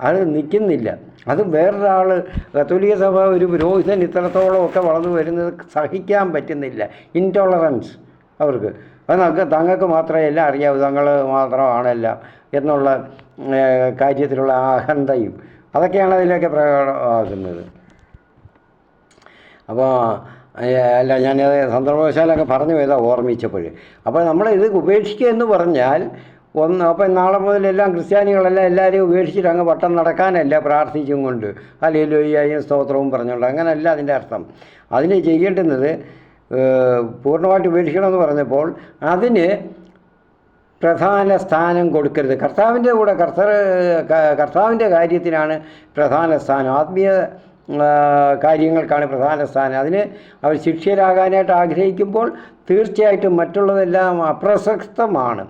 S1: അത് നിൽക്കുന്നില്ല. അത് വേറൊരാൾ കത്തോലിക്ക സഭ ഒരു പുരോഹിതൻ ഇത്രത്തോളമൊക്കെ വളർന്നു വരുന്നത് സഹിക്കാൻ പറ്റുന്നില്ല. ഇൻടോളറൻസ് അവർക്ക്, അത് തങ്ങൾക്ക് മാത്രമേ എല്ലാം അറിയാവൂ, തങ്ങൾ മാത്രമാണെല്ലാം എന്നുള്ള കാര്യത്തിലുള്ള അഹന്തയും അതൊക്കെയാണ് അതിലൊക്കെ പ്രകടമാക്കുന്നത്. അപ്പോൾ അല്ല, ഞാനത് സന്ദർഭവശാലൊക്കെ പറഞ്ഞു പോയതാണ് ഓർമ്മിച്ചപ്പോൾ. അപ്പോൾ നമ്മളിത് ഉപേക്ഷിക്കുക എന്ന് പറഞ്ഞാൽ അപ്പം നാളെ മുതലെല്ലാം ക്രിസ്ത്യാനികളെല്ലാം എല്ലാവരെയും ഉപേക്ഷിച്ചിട്ട് അങ്ങ് വട്ടം നടക്കാനല്ല, പ്രാർത്ഥിച്ചും കൊണ്ട് ഹല്ലേലൂയയും സ്തോത്രവും പറഞ്ഞുകൊണ്ട്, അങ്ങനെയല്ല അതിൻ്റെ അർത്ഥം. അതിന് ചെയ്യേണ്ടുന്നത് പൂർണ്ണമായിട്ട് ഉപേക്ഷിക്കണമെന്ന് പറഞ്ഞപ്പോൾ അതിന് പ്രധാന സ്ഥാനം കൊടുക്കരുത്. കർത്താവിൻ്റെ കൂടെ കർത്താവിൻ്റെ കാര്യത്തിനാണ് പ്രധാന സ്ഥാനം. ആത്മീയ കാര്യങ്ങൾക്കാണ് പ്രധാന സ്ഥാനം. അതിന് അവർ ശിഷ്യരാകാനായിട്ട് ആഗ്രഹിക്കുമ്പോൾ തീർച്ചയായിട്ടും മറ്റുള്ളതെല്ലാം അപ്രസക്തമാണ്.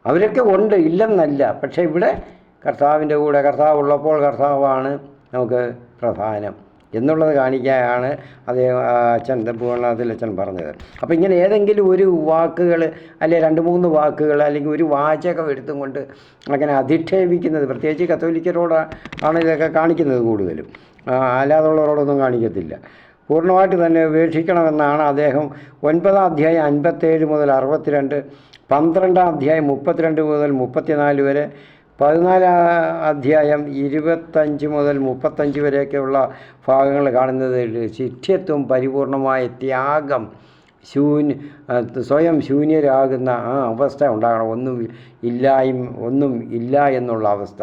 S1: അവരൊക്കെ ഉണ്ട്, ഇല്ലെന്നല്ല. പക്ഷേ ഇവിടെ കർത്താവിൻ്റെ കൂടെ കർത്താവ് ഉള്ളപ്പോൾ കർത്താവാണ് നമുക്ക് പ്രധാനം എന്നുള്ളത് കാണിക്കാനാണ് അദ്ദേഹം അച്ഛൻ പൂർണ്ണത്തിൽ അച്ഛൻ പറഞ്ഞത്. അപ്പോൾ ഇങ്ങനെ ഏതെങ്കിലും ഒരു വാക്കുകൾ അല്ലെങ്കിൽ 2-3 വാക്കുകൾ അല്ലെങ്കിൽ ഒരു വാചകം എടുത്തും കൊണ്ട് അങ്ങനെ അധിക്ഷേപിക്കുന്നത്, പ്രത്യേകിച്ച് കത്തോലിക്കരോടാണ് ഇതൊക്കെ കാണിക്കുന്നത് കൂടുതലും, അല്ലാതുള്ളവരോടൊന്നും കാണിക്കത്തില്ല. പൂർണ്ണമായിട്ട് തന്നെ ഉപേക്ഷിക്കണമെന്നാണ് അദ്ദേഹം 9-ാം അധ്യായം 57 മുതൽ 62, 12-ാം അധ്യായം 32 മുതൽ 34 വരെ, 14-ാം അധ്യായം 25 മുതൽ 35 വരെയൊക്കെയുള്ള ഭാഗങ്ങൾ കാണുന്നത് ശിഷ്യത്വം, പരിപൂർണമായ ത്യാഗം, സ്വയം ശൂന്യരാകുന്ന ആ അവസ്ഥ ഉണ്ടാകണം. ഒന്നും ഇല്ല എന്നുള്ള അവസ്ഥ,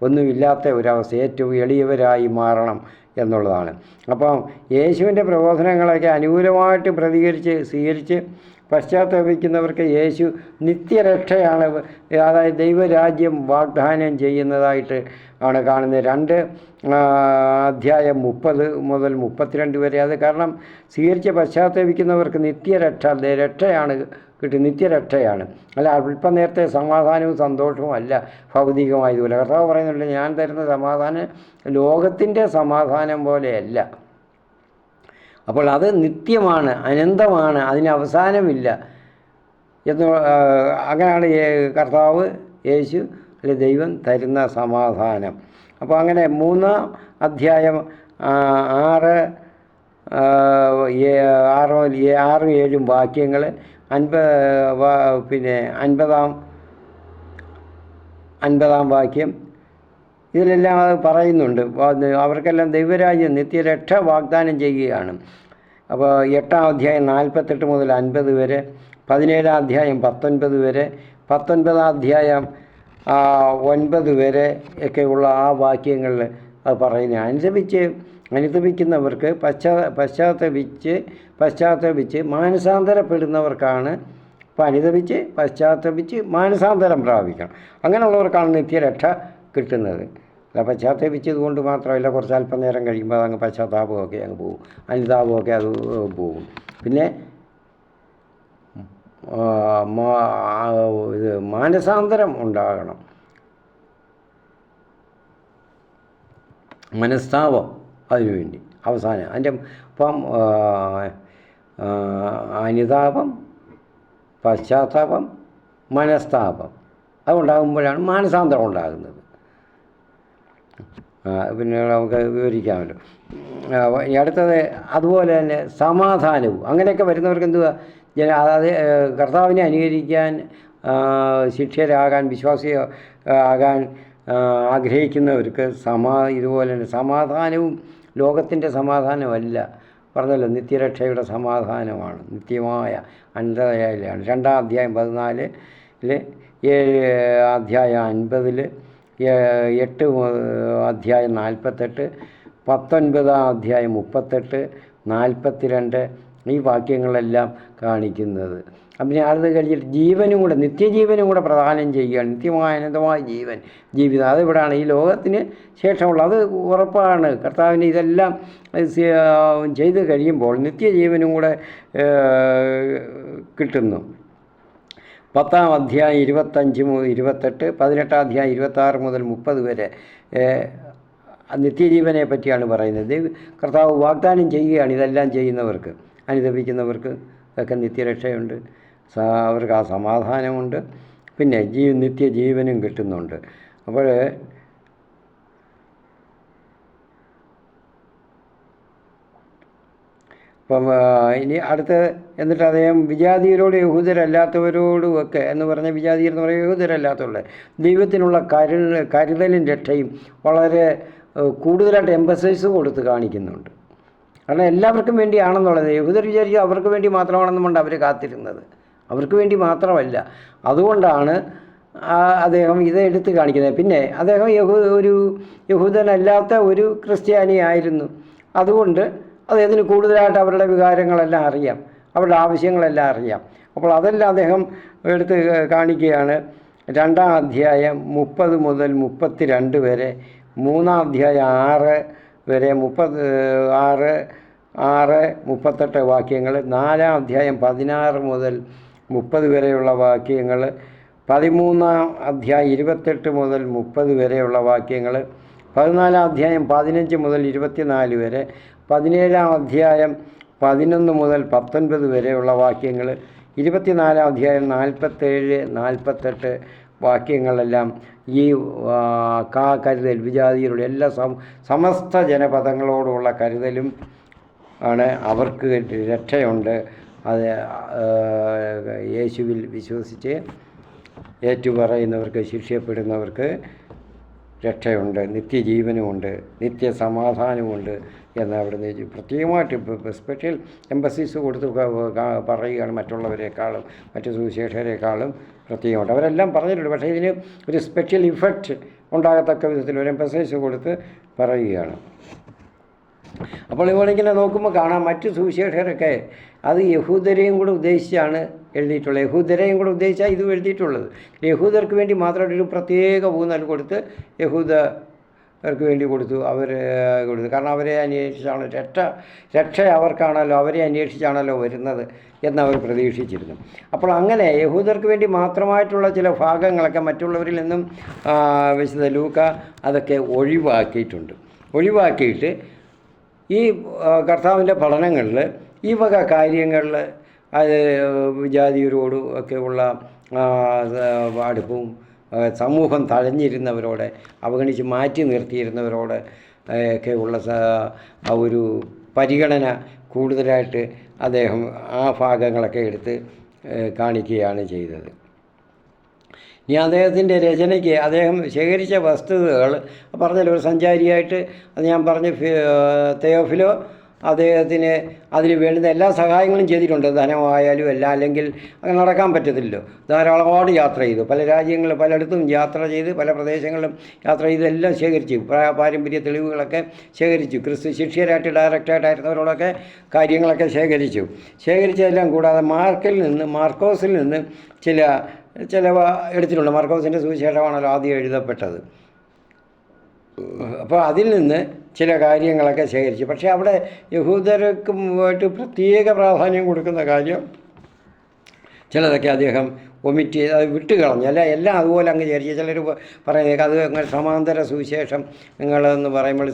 S1: ഒന്നുമില്ലാത്ത ഒരവസ്ഥ, ഏറ്റവും എളിയവരായി മാറണം എന്നുള്ളതാണ്. അപ്പം യേശുവിൻ്റെ പ്രബോധനങ്ങളൊക്കെ അനുകൂലമായിട്ട് സ്വീകരിച്ച് പശ്ചാത്തപിക്കുന്നവർക്ക് യേശു നിത്യരക്ഷയാണ്, അതായത് ദൈവരാജ്യം വാഗ്ദാനം ചെയ്യുന്നതായിട്ട് ആണ് കാണുന്നത്. 2 അധ്യായം 30 മുതൽ 32 വരെ. അത് കാരണം സ്വീകരിച്ച് പശ്ചാത്തപിക്കുന്നവർക്ക് രക്ഷയാണ് കിട്ടും, നിത്യരക്ഷയാണ്. അല്ല അല്പം നേരത്തെ സമാധാനവും സന്തോഷവും അല്ല ഭൗതികമായതുപോലെ. കർത്താവ് പറയുന്നുണ്ട്, ഞാൻ തരുന്ന സമാധാനം ലോകത്തിൻ്റെ സമാധാനം പോലെയല്ല. അപ്പോൾ അത് നിത്യമാണ്, അനന്തമാണ്, അതിന് അവസാനമില്ല എന്ന്. അങ്ങനെയാണ് കർത്താവ് യേശു അല്ലെ ദൈവം തരുന്ന സമാധാനം. അപ്പോൾ അങ്ങനെ 3-ാം അധ്യായം 6-7 വാക്യങ്ങൾ, 50-ാം വാക്യം, ഇതിലെല്ലാം അത് പറയുന്നുണ്ട്. അവർക്കെല്ലാം ദൈവരാജ്യം നിത്യരക്ഷ വാഗ്ദാനം ചെയ്യുകയാണ്. അപ്പോൾ 8-ാം അധ്യായം 48 മുതൽ 50 വരെ, 17-ാം അധ്യായം 19 വരെ, 19-ാം അധ്യായം 9 വരെ ഒക്കെയുള്ള ആ വാക്യങ്ങളിൽ അത് പറയുന്നത് അനുദപിക്കുന്നവർക്ക് പശ്ചാത്തപിച്ച് മാനസാന്തരപ്പെടുന്നവർക്കാണ്. അപ്പോൾ പശ്ചാത്തപിച്ച് മാനസാന്തരം പ്രാപിക്കണം. അങ്ങനെയുള്ളവർക്കാണ് നിത്യരക്ഷ കിട്ടുന്നത്. അല്ല പശ്ചാത്തപിച്ചത് കൊണ്ട് മാത്രമല്ല, കുറച്ച് അല്പം നേരം കഴിയുമ്പോൾ അതങ്ങ് പശ്ചാത്താപമൊക്കെ അങ്ങ് പോകും, അനുതാപമൊക്കെ അത് പോകും. പിന്നെ മാനസാന്തരം ഉണ്ടാകണം, മനസ്താപം അതിനുവേണ്ടി അവസാനം. അതിൻ്റെ ഇപ്പം അനുതാപം, പശ്ചാത്താപം, മനസ്താപം അതുണ്ടാകുമ്പോഴാണ് മാനസാന്തരം ഉണ്ടാകുന്നത്. പിന്നെ നമുക്ക് വിവരിക്കാമല്ലോ. അടുത്തത് അതുപോലെ തന്നെ സമാധാനവും. അങ്ങനെയൊക്കെ വരുന്നവർക്ക് എന്തുവാ, അതായത് കർത്താവിനെ അനുകരിക്കാൻ, ശിഷ്യരാകാൻ, വിശ്വാസി ആകാൻ ആഗ്രഹിക്കുന്നവർക്ക് ഇതുപോലെ തന്നെ സമാധാനവും ലോകത്തിൻ്റെ സമാധാനമല്ല, പറഞ്ഞല്ലോ നിത്യരക്ഷയുടെ സമാധാനമാണ്, നിത്യമായ അനന്തതയിലാണ്. 2-ാം അധ്യായം 14, 7 അധ്യായം 50, 8 അധ്യായം 48, 19-ാം അധ്യായം 38, 42 ഈ വാക്യങ്ങളെല്ലാം കാണിക്കുന്നത്. പിന്നെ അത് കഴിഞ്ഞിട്ട് നിത്യജീവനും കൂടെ പ്രദാനം ചെയ്യുകയാണ്. നിത്യമായ അനന്തമായ ജീവിതം അതിവിടാണ്, ഈ ലോകത്തിന് ശേഷമുള്ള. അത് ഉറപ്പാണ്. കർത്താവിന് ഇതെല്ലാം ചെയ്ത് കഴിയുമ്പോൾ നിത്യജീവനും കൂടെ കിട്ടുന്നു. 10-ാം അധ്യായം 25 മുതൽ 28, 18-ാം അധ്യായം 26 മുതൽ 30 വരെ നിത്യജീവനെ പറ്റിയാണ് പറയുന്നത്. കർത്താവ് വാഗ്ദാനം ചെയ്യുകയാണ് ഇതെല്ലാം ചെയ്യുന്നവർക്ക്, അനുദപിക്കുന്നവർക്ക് ഒക്കെ നിത്യരക്ഷയുണ്ട്, അവർക്ക് ആ സമാധാനമുണ്ട്, പിന്നെ നിത്യജീവനും കിട്ടുന്നുണ്ട്. അപ്പോൾ അപ്പം ഇനി അടുത്ത് എന്നിട്ട് അദ്ദേഹം വിജാതിയരോട് യഹൂദരല്ലാത്തവരോടും ഒക്കെ എന്ന് പറഞ്ഞ വിജാതിയർ എന്ന് പറയുന്നത് യഹൂദരല്ലാത്തവരുടെ ദൈവത്തിനുള്ള കരുതലും രക്ഷയും വളരെ കൂടുതലായിട്ട് എംഫസൈസ് കൊടുത്ത് കാണിക്കുന്നുണ്ട്. കാരണം എല്ലാവർക്കും വേണ്ടിയാണെന്നുള്ളത്. യഹൂദർ വിചാരിക്കുക അവർക്ക് വേണ്ടി മാത്രമാണെന്നുകൊണ്ട് അവർ കാത്തിരുന്നത്, അവർക്ക് വേണ്ടി മാത്രമല്ല. അതുകൊണ്ടാണ് അദ്ദേഹം ഇത് എടുത്ത് കാണിക്കുന്നത്. പിന്നെ അദ്ദേഹം ഒരു യഹൂദനല്ലാത്ത ഒരു ക്രിസ്ത്യാനിയായിരുന്നു. അതുകൊണ്ട് അദ്ദേഹത്തിന് കൂടുതലായിട്ട് അവരുടെ വികാരങ്ങളെല്ലാം അറിയാം, അവരുടെ ആവശ്യങ്ങളെല്ലാം അറിയാം. അപ്പോൾ അതെല്ലാം അദ്ദേഹം എടുത്ത് കാണിക്കുകയാണ്. 2-ാം അധ്യായം 30 മുതൽ 32 വരെ, 3-ാം അധ്യായം 6 വരെ 36-38 വാക്യങ്ങൾ, 4-ാം അധ്യായം 16 മുതൽ 30 വരെയുള്ള വാക്യങ്ങൾ, 13-ാം അധ്യായം 28 മുതൽ 30 വരെയുള്ള വാക്യങ്ങൾ, 14-ാം അധ്യായം 15 മുതൽ 24 വരെ, 17-ാം അധ്യായം 11 മുതൽ 19 വരെയുള്ള വാക്യങ്ങൾ, 24-ാം അധ്യായം 47-48 വാക്യങ്ങളെല്ലാം ഈ കരുതൽ, വിജാതിയരുടെ എല്ലാ സമസ്ത ജനപദങ്ങളോടുള്ള കരുതലും ആണ്. അവർക്ക് രക്ഷയുണ്ട്. അത് യേശുവിൽ വിശ്വസിച്ച് ഏറ്റുപറയുന്നവർക്ക്, ശിക്ഷയപ്പെടുന്നവർക്ക് രക്ഷയുണ്ട്, നിത്യജീവനുമുണ്ട്, നിത്യസമാധാനമുണ്ട് എന്ന് അവിടുന്ന് പ്രത്യേകമായിട്ട് സ്പെഷ്യൽ എംബസീസ് കൊടുത്ത് പറയുകയാണ്. മറ്റുള്ളവരെക്കാളും മറ്റു സുവിശേഷരെക്കാളും പ്രത്യേകമായിട്ട് അവരെല്ലാം പറഞ്ഞിട്ടുണ്ട്. പക്ഷേ ഇതിന് ഒരു സ്പെഷ്യൽ ഇഫക്റ്റ് ഉണ്ടാകത്തക്ക വിധത്തിൽ ഒരു എംബസൈസ് കൊടുത്ത് പറയുകയാണ്. അപ്പോൾ ഇവളിങ്ങനെ നോക്കുമ്പോൾ കാണാം, മറ്റു സുവിശേഷകരൊക്കെ അത് യഹൂദരെയും കൂടെ ഉദ്ദേശിച്ചാണ് എഴുതിയിട്ടുള്ളത്. യഹൂദരെയും കൂടെ ഉദ്ദേശിച്ചാണ് ഇതും എഴുതിയിട്ടുള്ളത്. യഹൂദർക്ക് വേണ്ടി മാത്രമായിട്ടൊരു പ്രത്യേക ഊന്നൽ കൊടുത്ത് യഹൂദർക്ക് വേണ്ടി കൊടുത്തു. കാരണം അവരെ അന്വേഷിച്ചാണ് രക്ഷ അവർക്കാണല്ലോ, അവരെ അന്വേഷിച്ചാണല്ലോ വരുന്നത് എന്നവർ പ്രതീക്ഷിച്ചിരുന്നു. അപ്പോൾ അങ്ങനെ യഹൂദർക്ക് വേണ്ടി മാത്രമായിട്ടുള്ള ചില ഭാഗങ്ങളൊക്കെ മറ്റുള്ളവരിൽ നിന്നും വിശുദ്ധ ലൂക്ക അതൊക്കെ ഒഴിവാക്കിയിട്ട് ഈ കർത്താവിൻ്റെ പഠനങ്ങളിൽ ഈ വക കാര്യങ്ങളിൽ അത് വിജാതിയരോടും ഒക്കെ ഉള്ള അടുപ്പവും സമൂഹം തഴഞ്ഞിരുന്നവരോട്, അവഗണിച്ച് മാറ്റി നിർത്തിയിരുന്നവരോട് ഒക്കെ ഉള്ള ഒരു പരിഗണന കൂടുതലായിട്ട് അദ്ദേഹം ആ ഭാഗങ്ങളൊക്കെ എടുത്ത് കാണിക്കുകയാണ് ചെയ്തത്. ഇനി അദ്ദേഹത്തിൻ്റെ രചനയ്ക്ക് അദ്ദേഹം ശേഖരിച്ച വസ്തുതകൾ പറഞ്ഞല്ലോ, ഒരു സഞ്ചാരിയായിട്ട് അത് ഞാൻ പറഞ്ഞ തെയോഫിലോ അദ്ദേഹത്തിന് അതിന് വേണ്ടുന്ന എല്ലാ സഹായങ്ങളും ചെയ്തിട്ടുണ്ട്. ധനമായാലും എല്ലാം, അല്ലെങ്കിൽ അങ്ങനെ നടക്കാൻ പറ്റത്തില്ലല്ലോ. ധാരാളമായിട്ട് യാത്ര ചെയ്തു, പല രാജ്യങ്ങളിൽ പലയിടത്തും യാത്ര ചെയ്ത്, പല പ്രദേശങ്ങളിലും യാത്ര ചെയ്ത് എല്ലാം ശേഖരിച്ചു. പാരമ്പര്യ തെളിവുകളൊക്കെ ശേഖരിച്ചു. ക്രിസ്തു ശിഷ്യരായിട്ട് ഡയറക്റ്റായിട്ടായിരുന്നവരോടൊക്കെ കാര്യങ്ങളൊക്കെ ശേഖരിച്ചതെല്ലാം കൂടാതെ മാർക്കോസിൽ നിന്ന് ചിലവ എടുത്തിട്ടുണ്ട്. മാർക്കോസിൻ്റെ സുവിശേഷമാണല്ലോ ആദ്യം എഴുതപ്പെട്ടത്. അപ്പോൾ അതിൽ നിന്ന് ചില കാര്യങ്ങളൊക്കെ ശേഖരിച്ചു. പക്ഷേ അവിടെ യഹൂദർക്കുമായിട്ട് പ്രത്യേക പ്രാധാന്യം കൊടുക്കുന്ന കാര്യം ചിലതൊക്കെ അദ്ദേഹം ഒമിറ്റ് ചെയ്ത് അത് വിട്ടുകളഞ്ഞു. എല്ലാം അതുപോലെ അങ്ങ് ചേർച്ച്. ചിലർ പറയുന്നത് അത് അങ്ങനെ സമാന്തര സുവിശേഷം നിങ്ങളെന്ന് പറയുമ്പോൾ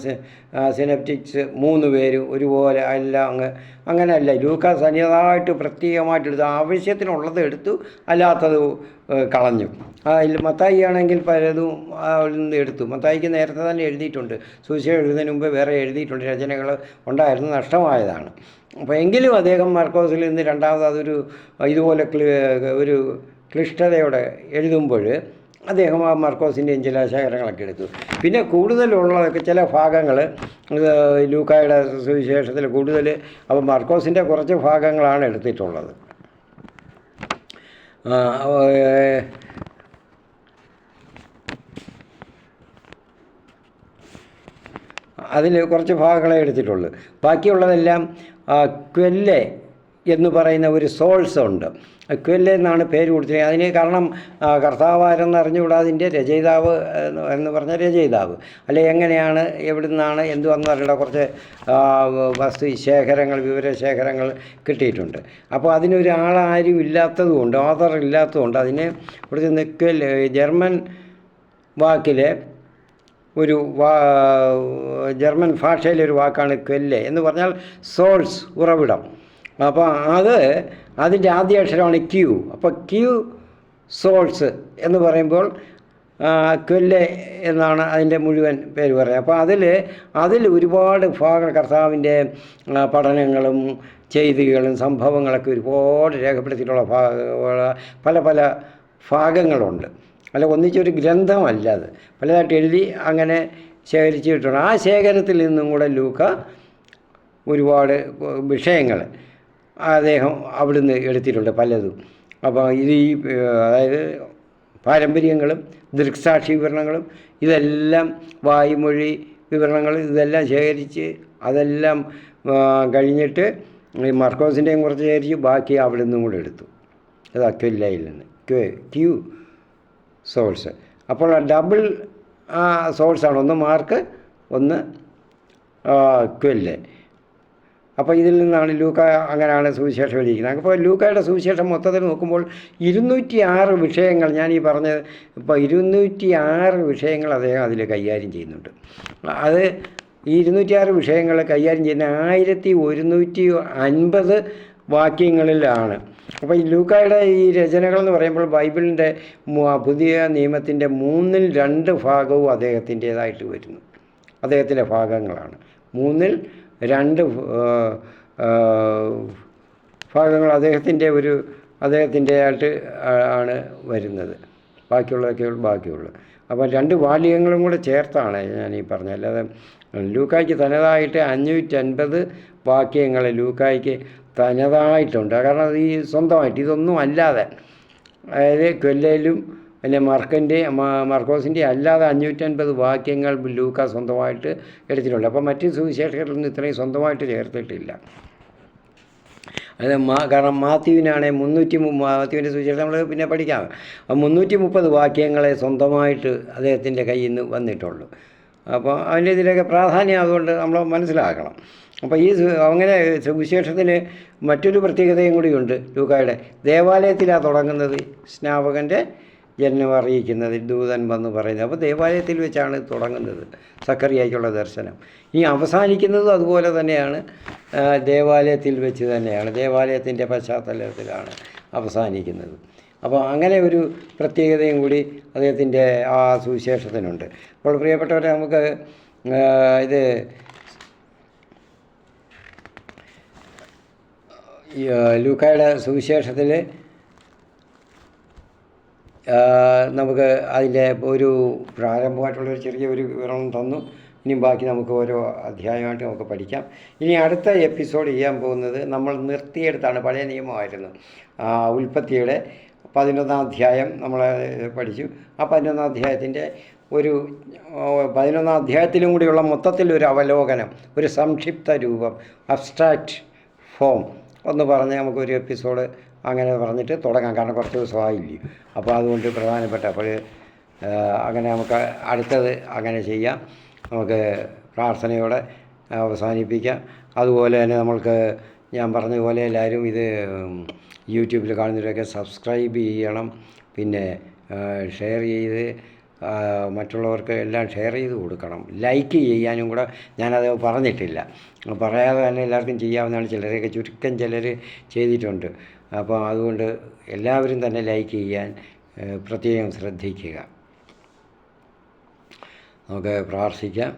S1: സിനപ്റ്റിക്സ് 3 പേര് ഒരുപോലെ എല്ലാം അങ്ങനെയല്ല. ലൂക്ക തനിയതായിട്ട് പ്രത്യേകമായിട്ട് എടുത്തു, ആവശ്യത്തിനുള്ളത് എടുത്തു, അല്ലാത്തത് കളഞ്ഞു. മത്തായി ആണെങ്കിൽ പലതും അതിൽ നിന്ന് എടുത്തു. മത്തായിക്ക് നേരത്തെ തന്നെ എഴുതിയിട്ടുണ്ട്, സുവിശേഷം എഴുതുന്നതിന് മുമ്പ് വേറെ എഴുതിയിട്ടുണ്ട്, രചനകൾ ഉണ്ടായിരുന്നു, നഷ്ടമായതാണ്. അപ്പോൾ എങ്കിലും അദ്ദേഹം മാർക്കോസിൽ നിന്ന് രണ്ടാമത് അതൊരു ഇതുപോലെ ഒരു ക്ലിഷ്ടതയോടെ എഴുതുമ്പോൾ അദ്ദേഹം ആ മാർക്കോസിൻ്റെയും ചില ശേഖരങ്ങളൊക്കെ എടുത്തു. പിന്നെ കൂടുതലുള്ളതൊക്കെ ചില ഭാഗങ്ങൾ ലൂക്കായുടെ സുവിശേഷത്തിൽ കൂടുതൽ അപ്പോൾ മാർക്കോസിൻ്റെ കുറച്ച് ഭാഗങ്ങളാണ് എടുത്തിട്ടുള്ളത്. അതിൽ കുറച്ച് ഭാഗങ്ങളെ എടുത്തിട്ടുള്ളൂ. ബാക്കിയുള്ളതെല്ലാം ക്വെല്ലെ എന്ന് പറയുന്ന ഒരു സോൾസ് ഉണ്ട്. ക്വെല്ലെ എന്നാണ് പേര് കൊടുത്തിരിക്കുന്നത്. അതിന് കാരണം കർത്താവാരെന്ന് അറിഞ്ഞുകൂടാ, അതിൻ്റെ രചയിതാവ് എന്ന് പറഞ്ഞ രചയിതാവ് അല്ലെ എങ്ങനെയാണ്, എവിടെ നിന്നാണ്, എന്തുവെന്ന് അറിയണ്ട കുറച്ച് വിവരശേഖരങ്ങൾ കിട്ടിയിട്ടുണ്ട്. അപ്പോൾ അതിനൊരാളാരും ഇല്ലാത്തതുകൊണ്ട്, ഓഥർ ഇല്ലാത്തതുകൊണ്ട് അതിനെ കൊടുത്ത് ക്വെല്ലെ ജർമ്മൻ വാക്കിലെ ജർമ്മൻ ഭാഷയിലൊരു വാക്കാണ് ക്വെല്ലെ എന്ന് പറഞ്ഞാൽ സോൾസ്, ഉറവിടം. അപ്പോൾ അതിൻ്റെ ആദ്യ അക്ഷരമാണ് ക്യൂ. അപ്പോൾ ക്യൂ സോൾസ് എന്ന് പറയുമ്പോൾ ക്വെല്ലെ എന്നാണ് അതിൻ്റെ മുഴുവൻ പേര് പറയുക. അപ്പോൾ അതിൽ ഒരുപാട് ഭാഗങ്ങൾ കർത്താവിൻ്റെ പഠനങ്ങളും ചെയ്തികളും സംഭവങ്ങളൊക്കെ ഒരുപാട് രേഖപ്പെടുത്തിയിട്ടുള്ള പല ഭാഗങ്ങളുണ്ട്. അല്ല, ഒന്നിച്ചൊരു ഗ്രന്ഥമല്ല, അത് പലതായിട്ട് എഴുതി അങ്ങനെ ശേഖരിച്ചിട്ടുണ്ട്. ആ ശേഖരത്തിൽ നിന്നും കൂടെ ലൂക്ക ഒരുപാട് വിഷയങ്ങൾ അദ്ദേഹം അവിടുന്ന് എടുത്തിട്ടുണ്ട് പലതും. അപ്പോൾ അതായത് പാരമ്പര്യങ്ങളും ദൃക്സാക്ഷി വിവരണങ്ങളും ഇതെല്ലാം വായ്മൊഴി വിവരണങ്ങൾ ഇതെല്ലാം ശേഖരിച്ച് അതെല്ലാം കഴിഞ്ഞിട്ട് മാർക്കോസിൻ്റെയും കുറച്ച് ശേഖരിച്ച് ബാക്കി അവിടെ നിന്നും കൂടെ എടുത്തു. അത് അക്വില്ലയിൽ നിന്ന് ക്യൂ സോൾസ്. അപ്പോൾ ഡബിൾ സോൾസാണ്, ഒന്ന് മാർക്ക്, ഒന്ന് ക്വില്ല്. അപ്പോൾ ഇതിൽ നിന്നാണ് ലൂക്ക അങ്ങനെയാണ് സുവിശേഷം എഴുതിയിരിക്കുന്നത്. അപ്പോൾ ലൂക്കയുടെ സുവിശേഷം മൊത്തത്തിൽ നോക്കുമ്പോൾ 206 വിഷയങ്ങൾ, ഞാൻ ഈ പറഞ്ഞത് ഇപ്പോൾ 206 വിഷയങ്ങൾ അദ്ദേഹം അതിൽ കൈകാര്യം ചെയ്യുന്നുണ്ട്. അത് ഈ 206 വിഷയങ്ങൾ കൈകാര്യം ചെയ്യുന്ന 1150 വാക്യങ്ങളിലാണ്. അപ്പോൾ ഈ ലൂക്കായുടെ ഈ രചനകളെന്ന് പറയുമ്പോൾ ബൈബിളിൻ്റെ പുതിയ നിയമത്തിൻ്റെ 2/3 ഭാഗവും അദ്ദേഹത്തിൻ്റേതായിട്ട് വരുന്നു. അദ്ദേഹത്തിൻ്റെ ഭാഗങ്ങളാണ്. 2/3 ഭാഗങ്ങൾ അദ്ദേഹത്തിൻ്റെ ആയിട്ട് ആണ് വരുന്നത്. ബാക്കിയുള്ളൂ. അപ്പോൾ 2 വാല്യങ്ങളും കൂടെ ചേർത്താണ് ഞാൻ ഈ പറഞ്ഞത്. അല്ലാതെ ലൂക്കായ്ക്ക് തനതായിട്ട് 550 വാക്യങ്ങൾ ലൂക്കായ്ക്ക് തനതായിട്ടുണ്ട്. കാരണം അത് ഈ സ്വന്തമായിട്ട് ഇതൊന്നും അല്ലാതെ, അതായത് ക്വല്ലയിലും പിന്നെ മർക്കോസിൻ്റെ അല്ലാതെ 550 വാക്യങ്ങൾ ലൂക്ക സ്വന്തമായിട്ട് എടുത്തിട്ടുണ്ട്. അപ്പോൾ മറ്റ് സുവിശേഷങ്ങളിലൊന്നും ഇത്രയും സ്വന്തമായിട്ട് ചേർത്തിട്ടില്ല. അത് കാരണം മാത്യുവിനാണെങ്കിൽ മാത്യുവിൻ്റെ സുവിശേഷം നമ്മൾ പിന്നെ പഠിക്കാം. 330 വാക്യങ്ങളെ സ്വന്തമായിട്ട് അദ്ദേഹത്തിൻ്റെ കയ്യിൽ നിന്ന് വന്നിട്ടുള്ളൂ. അപ്പോൾ അതിൻ്റെ ഇതിലൊക്കെ പ്രാധാന്യം അതുകൊണ്ട് നമ്മൾ മനസ്സിലാക്കണം. അപ്പോൾ ഈ അങ്ങനെ സുവിശേഷത്തിന് മറ്റൊരു പ്രത്യേകതയും കൂടിയുണ്ട്. ലൂക്കായുടെ ദേവാലയത്തിലാണ് തുടങ്ങുന്നത്. സ്നാപകൻ്റെ ജനനം അറിയിക്കുന്നത് ദൂതൻ വന്ന് പറയുന്നത്. അപ്പോൾ ദേവാലയത്തിൽ വെച്ചാണ് തുടങ്ങുന്നത് സക്കറിയായ്ക്കുള്ള ദർശനം. ഇനി അവസാനിക്കുന്നതും അതുപോലെ തന്നെയാണ്, ദേവാലയത്തിൽ വെച്ച് തന്നെയാണ്, ദേവാലയത്തിൻ്റെ പശ്ചാത്തലത്തിലാണ് അവസാനിക്കുന്നത്. അപ്പോൾ അങ്ങനെ ഒരു പ്രത്യേകതയും കൂടി അദ്ദേഹത്തിൻ്റെ ആ സുവിശേഷത്തിനുണ്ട്. അപ്പോൾ പ്രിയപ്പെട്ടവരെ, നമുക്ക് ഇത് ലൂക്കായുടെ സുവിശേഷത്തിൽ നമുക്ക് അതിൻ്റെ ഒരു പ്രാരംഭമായിട്ടുള്ളൊരു ചെറിയൊരു വിവരണം തന്നു. ഇനിയും ബാക്കി നമുക്ക് ഓരോ അധ്യായമായിട്ട് നമുക്ക് പഠിക്കാം. ഇനി അടുത്ത എപ്പിസോഡ് ചെയ്യാൻ പോകുന്നത് നമ്മൾ നിർത്തിയെടുത്താണ്. പഴയ നിയമമായിരുന്നു. ഉൽപ്പത്തിയുടെ 11ാം അധ്യായം നമ്മൾ പഠിച്ചു. ആ 11ാം അധ്യായത്തിൻ്റെ 11ാം അധ്യായത്തിലും കൂടിയുള്ള മൊത്തത്തിലൊരു അവലോകനം, ഒരു സംക്ഷിപ്ത രൂപം, അബ്സ്ട്രാക്റ്റ് ഫോം ഒന്ന് പറഞ്ഞ് നമുക്കൊരു എപ്പിസോഡ് അങ്ങനെ പറഞ്ഞിട്ട് തുടങ്ങാം. കാരണം കുറച്ച് ദിവസമായില്ലേ. അപ്പോൾ അതുകൊണ്ട് പ്രധാനപ്പെട്ട അപ്പോൾ അങ്ങനെ നമുക്ക് അടുത്തത് അങ്ങനെ ചെയ്യാം. നമുക്ക് പ്രാർത്ഥനയോടെ അവസാനിപ്പിക്കാം. അതുപോലെ തന്നെ നമ്മൾക്ക് ഞാൻ പറഞ്ഞതുപോലെ എല്ലാവരും ഇത് യൂട്യൂബിൽ കാണുന്നവരൊക്കെ സബ്സ്ക്രൈബ് ചെയ്യണം. പിന്നെ ഷെയർ ചെയ്ത് മറ്റുള്ളവർക്ക് എല്ലാം ഷെയർ ചെയ്ത് കൊടുക്കണം. ലൈക്ക് ചെയ്യാനും കൂടെ ഞാനത് പറഞ്ഞിട്ടില്ല. പറയാതെ തന്നെ എല്ലാവർക്കും ചെയ്യാവുന്നതാണ്. ചിലരൊക്കെ ചുരുക്കം ചിലർ ചെയ്തിട്ടുണ്ട്. അപ്പോൾ അതുകൊണ്ട് എല്ലാവരും തന്നെ ലൈക്ക് ചെയ്യാൻ പ്രത്യേകം ശ്രദ്ധിക്കുക. നമുക്ക് പ്രാർത്ഥിക്കാം.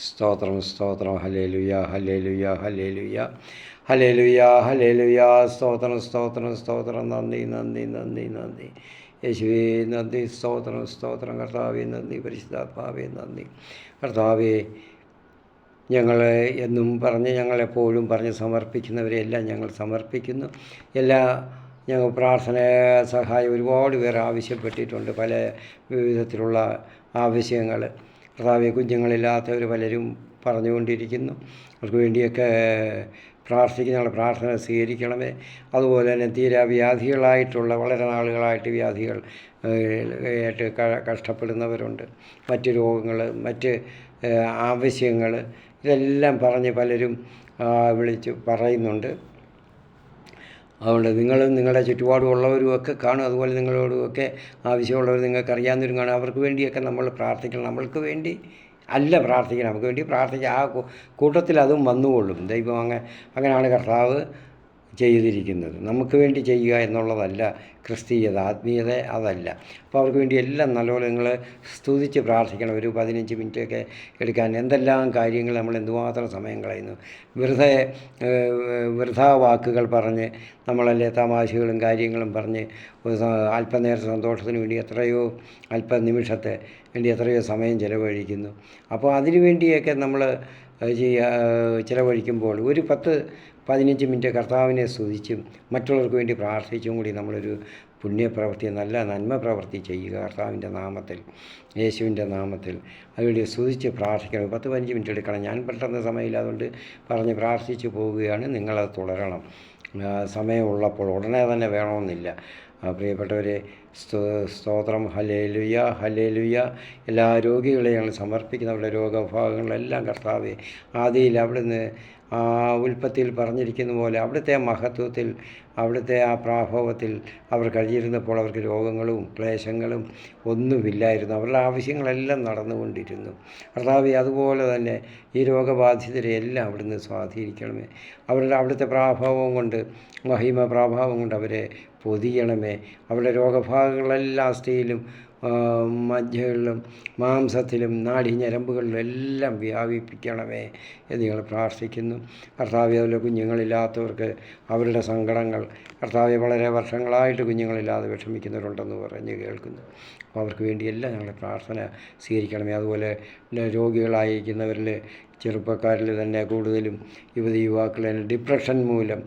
S1: സ്തോത്രം സ്തോത്രം. Hallelujah hallelujah hallelujah hallelujah hallelujah. സ്തോത്രം സ്തോത്രം സ്തോത്രം. നന്ദി നന്ദി നന്ദി നന്ദി. യേശുവേ നന്ദി. സ്തോത്രം സ്തോത്രം. കർത്താവേ നന്ദി. പരിശുദ്ധാത്മാവേ നന്ദി. കർത്താവേ, ഞങ്ങളെ എന്നും പറഞ്ഞ് ഞങ്ങളെപ്പോഴും പറഞ്ഞ് സമർപ്പിക്കുന്നവരെയെല്ലാം ഞങ്ങൾ സമർപ്പിക്കുന്നു. ഞങ്ങൾ പ്രാർത്ഥന സഹായം ഒരുപാട് പേർ ആവശ്യപ്പെട്ടിട്ടുണ്ട്. പല വിധത്തിലുള്ള ആവശ്യങ്ങൾ. കർത്താവേ, കുഞ്ഞുങ്ങളില്ലാത്തവർ പലരും പറഞ്ഞുകൊണ്ടിരിക്കുന്നു. അവർക്ക് വേണ്ടിയൊക്കെ ഞങ്ങളുടെ പ്രാർത്ഥന സ്വീകരിക്കണമേ. അതുപോലെ തന്നെ തീരാ വ്യാധികളായിട്ടുള്ള വളരെ നാളുകളായിട്ട് വ്യാധികൾ ആയിട്ട് കഷ്ടപ്പെടുന്നവരുണ്ട്. മറ്റ് രോഗങ്ങൾ, മറ്റ് ആവശ്യങ്ങൾ, ഇതെല്ലാം പറഞ്ഞ് പലരും വിളിച്ച് പറയുന്നുണ്ട്. അതുകൊണ്ട് നിങ്ങളും നിങ്ങളുടെ ചുറ്റുപാടുമുള്ളവരുമൊക്കെ കാണും. അതുപോലെ നിങ്ങളോടുമൊക്കെ ആവശ്യമുള്ളവർ നിങ്ങൾക്കറിയാവുന്നവരും കാണും. അവർക്ക് വേണ്ടിയൊക്കെ നമ്മൾ പ്രാർത്ഥിക്കണം. നമ്മൾക്ക് വേണ്ടി അല്ല പ്രാർത്ഥിക്കണം, നമുക്ക് വേണ്ടി പ്രാർത്ഥിക്കുക. ആ കൂട്ടത്തിൽ അതും വന്നുകൊള്ളും. ദൈവം അങ്ങനെയാണ് കർത്താവ് ചെയ്തിരിക്കുന്നത്. നമുക്ക് വേണ്ടി ചെയ്യുക എന്നുള്ളതല്ല ക്രിസ്തീയത, ആത്മീയത അതല്ല. അപ്പോൾ അവർക്ക് വേണ്ടി എല്ലാം നല്ലപോലെ നിങ്ങൾ സ്തുതിച്ച് പ്രാർത്ഥിക്കണം. ഒരു 15 മിനിറ്റൊക്കെ എടുക്കാൻ എന്തെല്ലാം കാര്യങ്ങൾ നമ്മൾ എന്തുമാത്രം സമയം കളയുന്നു. വൃഥാ വാക്കുകൾ പറഞ്ഞ് നമ്മളല്ലേ തമാശകളും കാര്യങ്ങളും പറഞ്ഞ് അല്പനേരം സന്തോഷത്തിന് വേണ്ടി അല്പനിമിഷത്തെ വേണ്ടി എത്രയോ സമയം ചിലവഴിക്കുന്നു. അപ്പോൾ അതിനു വേണ്ടിയൊക്കെ നമ്മൾ ചിലവഴിക്കുമ്പോൾ ഒരു 10-15 മിനിറ്റ് കർത്താവിനെ സ്തുതിച്ചും മറ്റുള്ളവർക്ക് വേണ്ടി പ്രാർത്ഥിച്ചും കൂടി നമ്മളൊരു പുണ്യപ്രവൃത്തി, നല്ല നന്മ പ്രവൃത്തി ചെയ്യുക. കർത്താവിൻ്റെ നാമത്തിൽ, യേശുവിൻ്റെ നാമത്തിൽ അതുവേണ്ടി സ്തുതിച്ച് പ്രാർത്ഥിക്കണം. 10-15 മിനിറ്റ് എടുക്കണം. ഞാൻ പെട്ടെന്ന് സമയമില്ല, അതുകൊണ്ട് പറഞ്ഞ് പ്രാർത്ഥിച്ച് പോവുകയാണ്. നിങ്ങളത് തുടരണം. സമയമുള്ളപ്പോൾ ഉടനെ തന്നെ വേണമെന്നില്ല. പ്രിയപ്പെട്ടവരെ, സ്തോത്രം. Hallelujah, hallelujah. എല്ലാ രോഗികളെയും ഞങ്ങൾ സമർപ്പിക്കുന്നവരുടെ രോഗഭാഗങ്ങളെല്ലാം കർത്താവേ, ആദിയിൽ അവിടുന്ന് ഉൽപ്പത്തിയിൽ പറഞ്ഞിരിക്കുന്ന പോലെ അവിടുത്തെ മഹത്വത്തിൽ, അവിടുത്തെ ആ പ്രാഭവത്തിൽ അവർ കഴിഞ്ഞിരുന്നപ്പോൾ അവർക്ക് രോഗങ്ങളും ക്ലേശങ്ങളും ഒന്നുമില്ലായിരുന്നു. അവരുടെ ആവശ്യങ്ങളെല്ലാം നടന്നുകൊണ്ടിരുന്നു. കർത്താവേ, അതുപോലെ തന്നെ ഈ രോഗബാധിതരെ എല്ലാം അവിടുന്ന് സ്വാധീനിക്കണമേ. അവിടുത്തെ പ്രാഭാവം കൊണ്ട്, മഹിമ പ്രാഭാവം കൊണ്ട് അവരെ പൊതിയണമേ. അവരുടെ രോഗഭാഗങ്ങളെല്ലാം അസ്ഥിയിലും മജ്ജകളിലും മാംസത്തിലും നാഡീഞരമ്പുകളിലും എല്ലാം വ്യാപിപ്പിക്കണമേ എന്ന് ഞങ്ങൾ പ്രാർത്ഥിക്കുന്നു. കർത്താവേ, അതുപോലെ കുഞ്ഞുങ്ങളില്ലാത്തവർക്ക് അവരുടെ സങ്കടങ്ങൾ, കർത്താവെ, വളരെ വർഷങ്ങളായിട്ട് കുഞ്ഞുങ്ങളില്ലാതെ വിഷമിക്കുന്നവരുണ്ടെന്ന് പറഞ്ഞ് കേൾക്കുന്നു. അപ്പോൾ അവർക്ക് വേണ്ടിയെല്ലാം ഞങ്ങളുടെ പ്രാർത്ഥന സ്വീകരിക്കണമേ. അതുപോലെ രോഗികളായിരിക്കുന്നവരിൽ, ചെറുപ്പക്കാരിൽ തന്നെ കൂടുതലും യുവാക്കളിൽ ഡിപ്രഷൻ മൂലം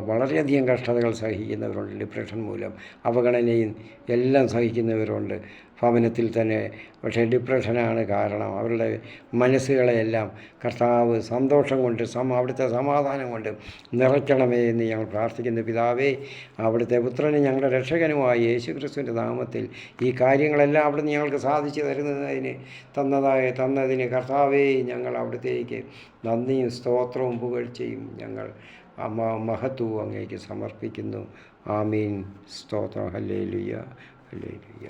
S1: വളരെയധികം കഷ്ടതകൾ സഹിക്കുന്നവരുണ്ട്. ഡിപ്രഷൻ മൂലം അവഗണനയും എല്ലാം സഹിക്കുന്നവരുണ്ട് ഭവനത്തിൽ തന്നെ. പക്ഷേ ഡിപ്രഷനാണ് കാരണം. അവരുടെ മനസ്സുകളെയെല്ലാം കർത്താവ് സന്തോഷം കൊണ്ട്, അവിടുത്തെ സമാധാനം കൊണ്ട് നിറയ്ക്കണമേ എന്ന് ഞങ്ങൾ പ്രാർത്ഥിക്കുന്നു. പിതാവേ, അവിടുത്തെ പുത്രനും ഞങ്ങളുടെ രക്ഷകനുമായ യേശു ക്രിസ്തുവിൻ്റെ നാമത്തിൽ ഈ കാര്യങ്ങളെല്ലാം അവിടുന്ന് ഞങ്ങൾക്ക് സാധിച്ചു തന്നതിന് കർത്താവേ, ഞങ്ങൾ അവിടുത്തേക്ക് നന്ദിയും സ്തോത്രവും പുകഴ്ചയും ഞങ്ങൾ മഹത്വവും അങ്ങേക്ക് സമർപ്പിക്കുന്നു. ആമീൻ. സ്തോത്രം. Hallelujah, hallelujah.